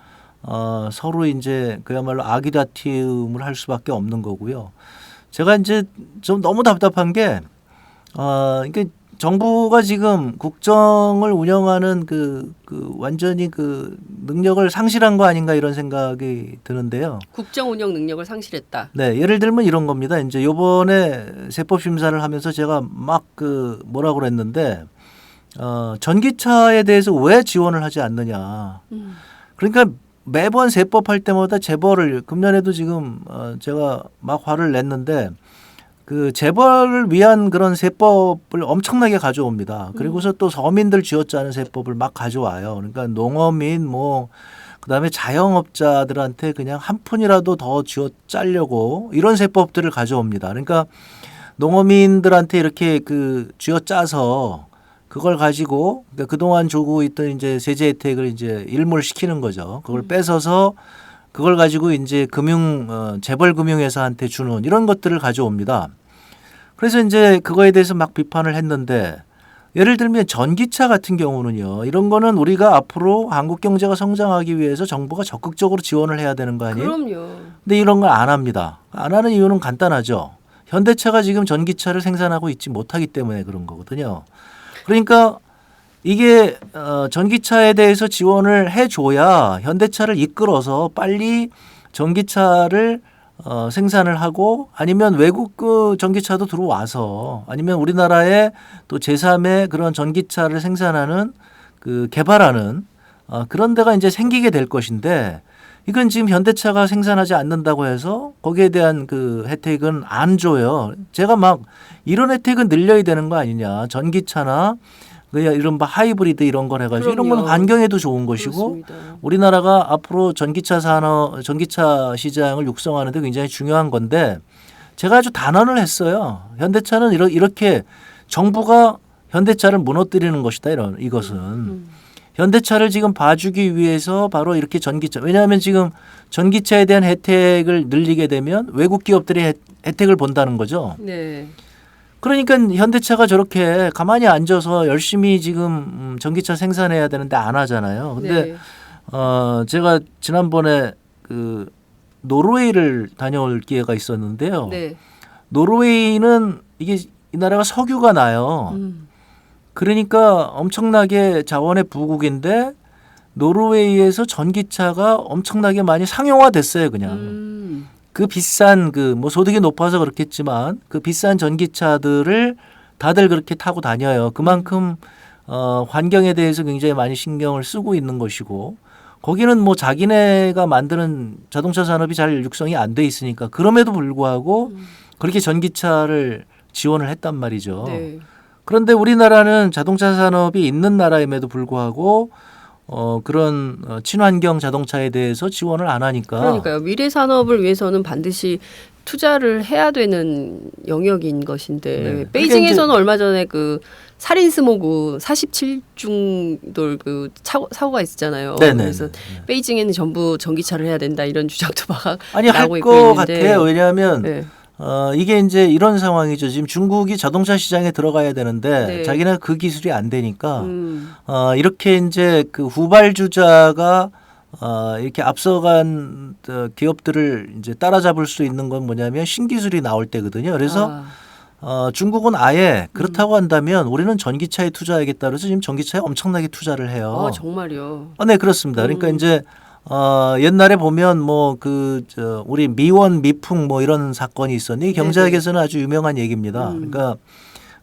서로 이제 그야말로 아기다툼을 할 수밖에 없는 거고요. 제가 이제 좀 너무 답답한 게 이게 정부가 지금 국정을 운영하는 그 완전히 그 능력을 상실한 거 아닌가 이런 생각이 드는데요. 국정 운영 능력을 상실했다. 네, 예를 들면 이런 겁니다. 이제 요번에 세법 심사를 하면서 제가 막 뭐라고 그랬는데 전기차에 대해서 왜 지원을 하지 않느냐. 그러니까 매번 세법 할 때마다 재벌을 금년에도 지금 제가 막 화를 냈는데 그 재벌을 위한 그런 세법을 엄청나게 가져옵니다. 그리고서 또 서민들 쥐어짜는 세법을 막 가져와요. 그러니까 농어민 뭐 그다음에 자영업자들한테 그냥 한 푼이라도 더 쥐어짜려고 이런 세법들을 가져옵니다. 그러니까 농어민들한테 이렇게 쥐어짜서 그걸 가지고 그러니까 그동안 주고 있던 이제 세제 혜택을 이제 일몰시키는 거죠. 그걸 뺏어서 그걸 가지고 이제 재벌 금융회사한테 주는 이런 것들을 가져옵니다. 그래서 이제 그거에 대해서 막 비판을 했는데 예를 들면 전기차 같은 경우는요. 이런 거는 우리가 앞으로 한국 경제가 성장하기 위해서 정부가 적극적으로 지원을 해야 되는 거 아니에요? 그럼요. 근데 이런 걸 안 합니다. 안 하는 이유는 간단하죠. 현대차가 지금 전기차를 생산하고 있지 못하기 때문에 그런 거거든요. 그러니까 이게 전기차에 대해서 지원을 해줘야 현대차를 이끌어서 빨리 전기차를 생산을 하고 아니면 외국 전기차도 들어와서 아니면 우리나라에 또 제3의 그런 전기차를 생산하는 개발하는 그런 데가 이제 생기게 될 것인데 이건 지금 현대차가 생산하지 않는다고 해서 거기에 대한 혜택은 안 줘요. 제가 막 이런 혜택은 늘려야 되는 거 아니냐. 전기차나 그냥 이른바 하이브리드 이런 걸 해가지고 이런 건 그럼요. 환경에도 좋은 것이고 그렇습니다. 우리나라가 앞으로 전기차 시장을 육성하는데 굉장히 중요한 건데 제가 아주 단언을 했어요. 현대차는 이렇게 정부가 현대차를 무너뜨리는 것이다. 이것은 현대차를 지금 봐주기 위해서 바로 이렇게 전기차. 왜냐하면 지금 전기차에 대한 혜택을 늘리게 되면 외국 기업들이 혜택을 본다는 거죠. 네. 그러니까 현대차가 저렇게 가만히 앉아서 열심히 지금 전기차 생산해야 되는데 안 하잖아요. 근데 네. 제가 지난번에 그 노르웨이를 다녀올 기회가 있었는데요. 네. 노르웨이는 이 나라가 석유가 나요. 그러니까 엄청나게 자원의 부국인데 노르웨이에서 전기차가 엄청나게 많이 상용화됐어요, 그냥. 그 비싼 뭐 소득이 높아서 그렇겠지만 그 비싼 전기차들을 다들 그렇게 타고 다녀요. 그만큼 환경에 대해서 굉장히 많이 신경을 쓰고 있는 것이고 거기는 뭐 자기네가 만드는 자동차 산업이 잘 육성이 안 돼 있으니까 그럼에도 불구하고 그렇게 전기차를 지원을 했단 말이죠. 네. 그런데 우리나라는 자동차 산업이 있는 나라임에도 불구하고 그런 친환경 자동차에 대해서 지원을 안 하니까. 그러니까요. 미래 산업을 위해서는 반드시 투자를 해야 되는 영역인 것인데 네. 베이징에서는 얼마 전에 그 살인 스모그 47중돌 그 사고가 있었잖아요. 네네. 그래서 베이징에는 전부 전기차를 해야 된다 이런 주장도 막 아니 할 나오고 있고 것 있는데. 같아요. 왜냐하면 네. 이게 이제 이런 상황이죠. 지금 중국이 자동차 시장에 들어가야 되는데 네. 자기는 그 기술이 안 되니까 이렇게 이제 그 후발주자가 이렇게 앞서간 기업들을 이제 따라잡을 수 있는 건 뭐냐면 신기술이 나올 때거든요. 그래서 중국은 아예 그렇다고 한다면 우리는 전기차에 투자하겠다 그래서 지금 전기차에 엄청나게 투자를 해요. 정말요. 네, 그렇습니다. 그러니까 이제 옛날에 보면 우리 미원 미풍 뭐 이런 사건이 있었니 경제학에서는 아주 유명한 얘기입니다. 그러니까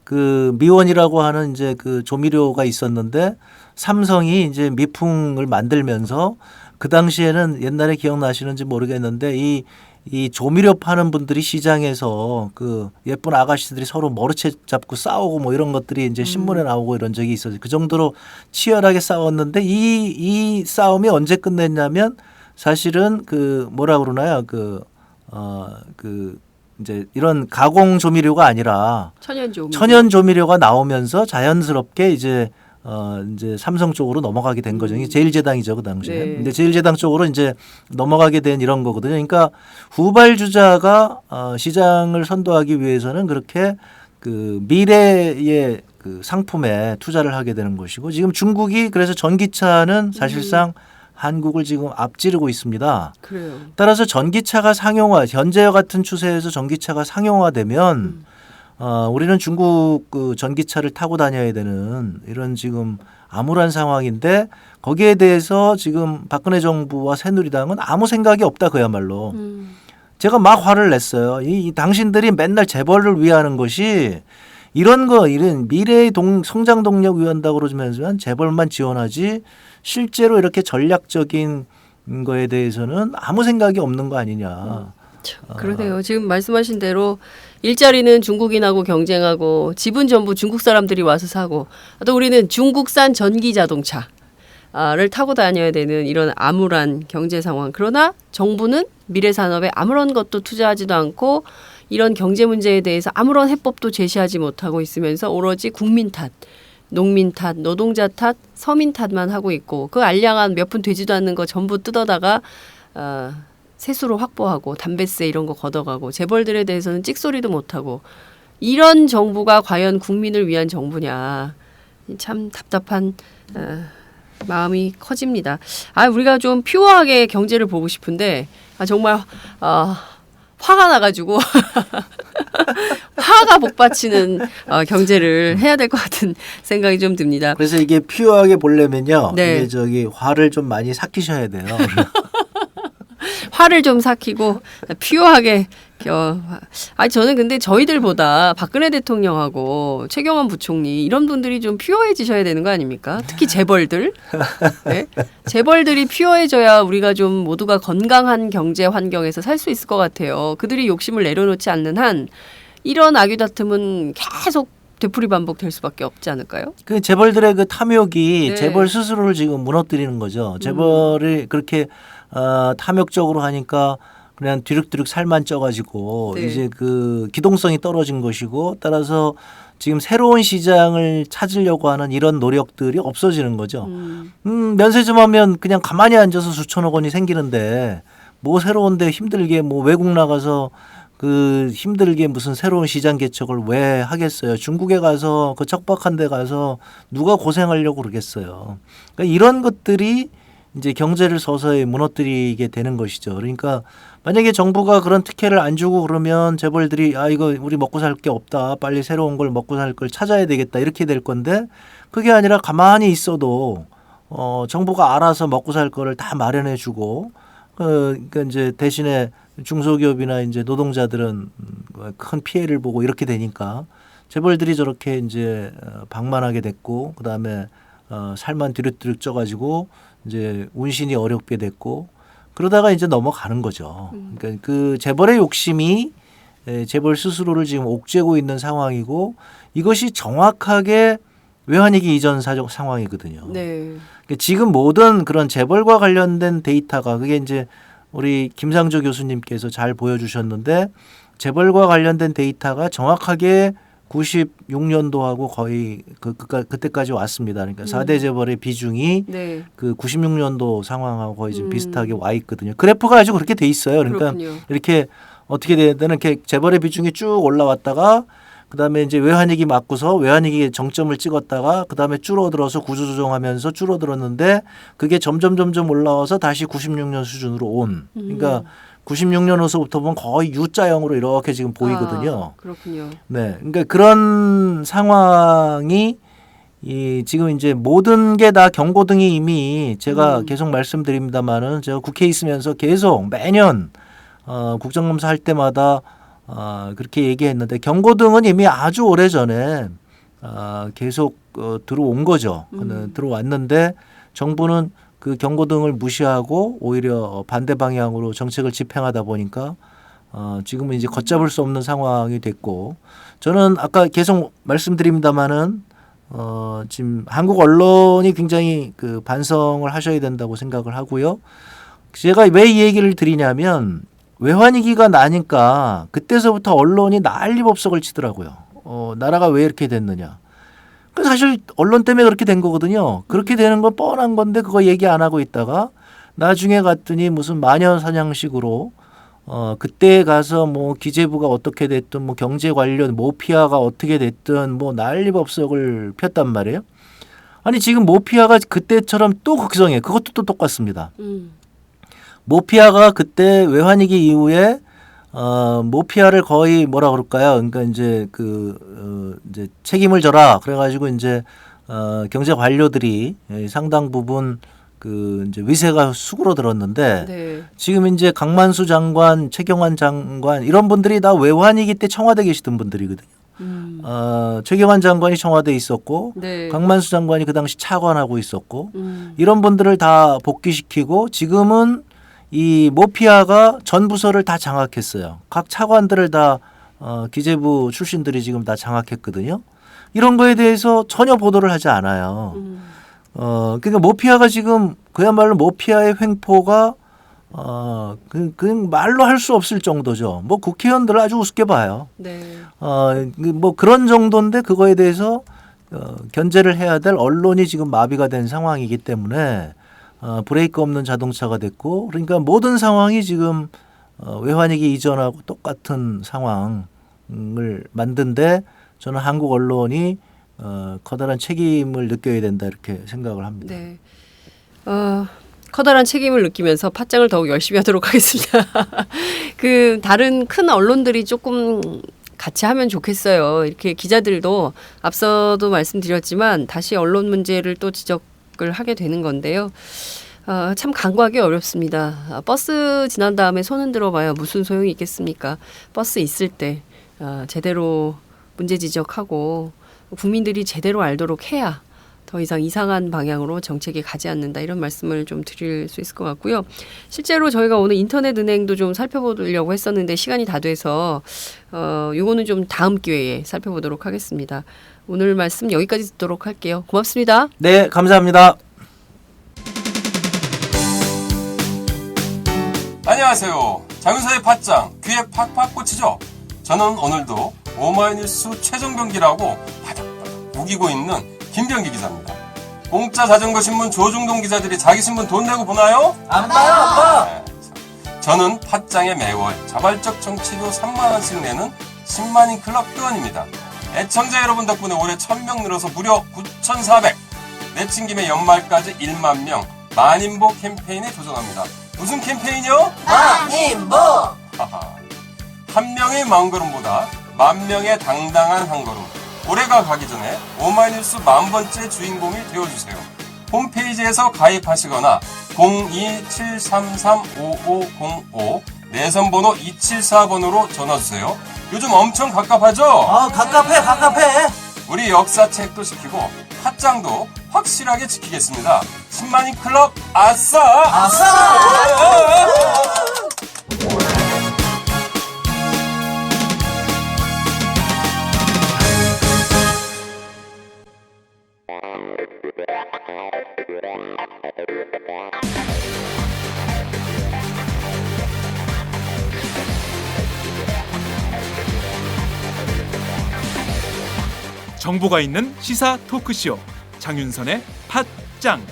그 미원이라고 하는 이제 그 조미료가 있었는데 삼성이 이제 미풍을 만들면서 그 당시에는 옛날에 기억나시는지 모르겠는데 이 조미료 파는 분들이 시장에서 그 예쁜 아가씨들이 서로 머리채 잡고 싸우고 뭐 이런 것들이 이제 신문에 나오고 이런 적이 있었어요. 그 정도로 치열하게 싸웠는데 이 싸움이 언제 끝냈냐면 사실은 그 뭐라 그러나요? 이제 이런 가공 조미료가 아니라 천연 조미료가 나오면서 자연스럽게 이제 삼성 쪽으로 넘어가게 된 거죠. 이게 제일제당이죠, 그 당시에. 네. 근데 제일제당 쪽으로 이제 넘어가게 된 이런 거거든요. 그러니까 후발주자가 시장을 선도하기 위해서는 그렇게 그 미래의 그 상품에 투자를 하게 되는 것이고 지금 중국이 그래서 전기차는 사실상 한국을 지금 앞지르고 있습니다. 그래요. 따라서 전기차가 현재와 같은 추세에서 전기차가 상용화되면 우리는 중국 그 전기차를 타고 다녀야 되는 이런 지금 암울한 상황인데 거기에 대해서 지금 박근혜 정부와 새누리당은 아무 생각이 없다 그야말로. 제가 막 화를 냈어요. 이 당신들이 맨날 재벌을 위하는 것이 이런 미래의 성장 동력 위한다고 그러면서 재벌만 지원하지 실제로 이렇게 전략적인 거에 대해서는 아무 생각이 없는 거 아니냐. 그러네요. 지금 말씀하신 대로 일자리는 중국인하고 경쟁하고 집은 전부 중국 사람들이 와서 사고 또 우리는 중국산 전기 자동차를 타고 다녀야 되는 이런 암울한 경제 상황. 그러나 정부는 미래 산업에 아무런 것도 투자하지도 않고 이런 경제 문제에 대해서 아무런 해법도 제시하지 못하고 있으면서 오로지 국민 탓, 농민 탓, 노동자 탓, 서민 탓만 하고 있고 그 알량한 몇 푼 되지도 않는 거 전부 뜯어다가 세수로 확보하고 담배세 이런 거 걷어가고 재벌들에 대해서는 찍소리도 못하고 이런 정부가 과연 국민을 위한 정부냐. 참 답답한 마음이 커집니다. 우리가 좀 퓨어하게 경제를 보고 싶은데 정말 화가 나가지고 화가 복받치는 경제를 해야 될 것 같은 생각이 좀 듭니다. 그래서 이게 퓨어하게 보려면요. 네. 이게 화를 좀 많이 삭히셔야 돼요. 화를 좀 삭히고 퓨어하게 저는 근데 저희들보다 박근혜 대통령하고 최경환 부총리 이런 분들이 좀 퓨어해지셔야 되는 거 아닙니까? 특히 재벌들. 네? 재벌들이 퓨어해져야 우리가 좀 모두가 건강한 경제 환경에서 살 수 있을 것 같아요. 그들이 욕심을 내려놓지 않는 한 이런 악유다툼은 계속 되풀이 반복될 수밖에 없지 않을까요? 그 재벌들의 그 탐욕이 네. 재벌 스스로를 지금 무너뜨리는 거죠. 재벌이 그렇게 탐욕적으로 하니까 그냥 뒤룩뒤룩 살만 쪄가지고 네. 이제 그 기동성이 떨어진 것이고 따라서 지금 새로운 시장을 찾으려고 하는 이런 노력들이 없어지는 거죠. 면세점 하면 그냥 가만히 앉아서 수천억 원이 생기는데 뭐 새로운데 힘들게 뭐 외국 나가서 그 힘들게 무슨 새로운 시장 개척을 왜 하겠어요. 중국에 가서 그 척박한 데 가서 누가 고생하려고 그러겠어요. 그러니까 이런 것들이 이제 경제를 서서히 무너뜨리게 되는 것이죠. 그러니까 만약에 정부가 그런 특혜를 안 주고 그러면 재벌들이 아 이거 우리 먹고 살 게 없다. 빨리 새로운 걸 먹고 살 걸 찾아야 되겠다. 이렇게 될 건데 그게 아니라 가만히 있어도 정부가 알아서 먹고 살 거를 다 마련해 주고 그러니까 이제 대신에 중소기업이나 이제 노동자들은 큰 피해를 보고 이렇게 되니까 재벌들이 저렇게 이제 방만하게 됐고 그다음에 살만 뒤룩뒤룩 쪄가지고 이제 운신이 어렵게 됐고 그러다가 이제 넘어가는 거죠. 그러니까 그 재벌의 욕심이 재벌 스스로를 지금 옥죄고 있는 상황이고 이것이 정확하게 외환위기 이전 상황이거든요. 네. 그러니까 지금 모든 그런 재벌과 관련된 데이터가 그게 이제 우리 김상조 교수님께서 잘 보여주셨는데 재벌과 관련된 데이터가 정확하게 96년도하고 거의 그때까지 왔습니다. 그러니까 4대 재벌의 비중이 네. 그 96년도 상황하고 거의 좀 비슷하게 와 있거든요. 그래프가 아주 그렇게 돼 있어요. 그러니까 그렇군요. 이렇게 어떻게 되든 이렇게 재벌의 비중이 쭉 올라왔다가 그다음에 이제 외환위기 맞고서 외환위기에 정점을 찍었다가 그다음에 줄어들어서 구조조정하면서 줄어들었는데 그게 점점 올라와서 다시 96년 수준으로 온. 그러니까 96년으로부터 보면 거의 U자형으로 이렇게 지금 보이거든요. 아, 그렇군요. 네, 그러니까 그런 상황이 지금 이제 모든 게 다 경고등이 이미 제가 계속 말씀드립니다만은 제가 국회에 있으면서 계속 매년 국정감사 할 때마다 그렇게 얘기했는데 경고등은 이미 아주 오래 전에 계속 들어온 거죠. 들어왔는데 정부는 그 경고등을 무시하고 오히려 반대 방향으로 정책을 집행하다 보니까 지금은 이제 걷잡을 수 없는 상황이 됐고 저는 아까 계속 말씀드립니다마는 지금 한국 언론이 굉장히 그 반성을 하셔야 된다고 생각을 하고요. 제가 왜 이 얘기를 드리냐면 외환위기가 나니까 그때서부터 언론이 난리법석을 치더라고요. 나라가 왜 이렇게 됐느냐. 사실 언론 때문에 그렇게 된 거거든요. 그렇게 되는 건 뻔한 건데 그거 얘기 안 하고 있다가 나중에 갔더니 무슨 마녀사냥식으로 그때 가서 뭐 기재부가 어떻게 됐든 뭐 경제 관련 모피아가 어떻게 됐든 뭐 난리법석을 폈단 말이에요. 아니 지금 모피아가 그때처럼 또 극성해. 그것도 또 똑같습니다. 모피아가 그때 외환위기 이후에 모피아를 거의 뭐라 그럴까요? 그러니까 이제 이제 책임을 져라. 그래가지고 이제 경제 관료들이 상당 부분 이제 위세가 수그러들었는데 네. 지금 이제 강만수 장관, 최경환 장관 이런 분들이 다 외환위기 때 청와대 계시던 분들이거든요. 최경환 장관이 청와대에 있었고 네. 강만수 장관이 그 당시 차관하고 있었고 이런 분들을 다 복귀시키고 지금은 이 모피아가 전 부서를 다 장악했어요. 각 차관들을 다 기재부 출신들이 지금 다 장악했거든요. 이런 거에 대해서 전혀 보도를 하지 않아요. 그러니까 모피아가 지금 그야말로 모피아의 횡포가 그냥 말로 할 수 없을 정도죠. 뭐 국회의원들을 아주 우습게 봐요. 네. 뭐 그런 정도인데 그거에 대해서 견제를 해야 될 언론이 지금 마비가 된 상황이기 때문에 브레이크 없는 자동차가 됐고 그러니까 모든 상황이 지금 외환위기 이전하고 똑같은 상황을 만든데 저는 한국 언론이 커다란 책임을 느껴야 된다 이렇게 생각을 합니다. 네. 커다란 책임을 느끼면서 팟짱을 더욱 열심히 하도록 하겠습니다. 그 다른 큰 언론들이 조금 같이 하면 좋겠어요. 이렇게 기자들도 앞서도 말씀드렸지만 다시 언론 문제를 또 지적을 하게 되는 건데요. 참 간과하기 어렵습니다. 버스 지난 다음에 손 흔들어봐야 무슨 소용이 있겠습니까? 버스 있을 때 제대로 문제 지적하고 국민들이 제대로 알도록 해야 더 이상 이상한 방향으로 정책이 가지 않는다 이런 말씀을 좀 드릴 수 있을 것 같고요. 실제로 저희가 오늘 인터넷 은행도 좀 살펴보려고 했었는데 시간이 다 돼서 요거는 좀 다음 기회에 살펴보도록 하겠습니다. 오늘 말씀 여기까지 듣도록 할게요. 고맙습니다. 네, 감사합니다. 안녕하세요. 장윤서의 팟짱 귀에 팍팍 꽂히죠? 저는 오늘도 오마이뉴스 최종 경기라고 바닥바닥 우기고 있는 김병기 기자입니다. 공짜 자전거 신문 조중동 기자들이 자기 신문 돈 내고 보나요? 안 봐요, 아빠. 네. 저는 팟짱에 매월 자발적 정치료 3만원씩 내는 10만인 클럽 회원입니다. 애청자 여러분 덕분에 올해 1000명 늘어서 무려 9,400. 내친 김에 연말까지 1만 명 만인보 캠페인에 도전합니다. 무슨 캠페인이요? 만인보. 한 명의 마음걸음보다 만 명의 당당한 한 걸음. 올해가 가기 전에 오마이뉴스 10,000번째 주인공이 되어주세요. 홈페이지에서 가입하시거나 02-733-5505 내선번호 274번으로 전화주세요. 요즘 엄청 갑갑하죠? 갑갑해. 우리 역사책도 지키고 팟짱도 확실하게 지키겠습니다. 10만인 클럽 아싸! 정보가 있는 시사 토크쇼 장윤선의 팟짱.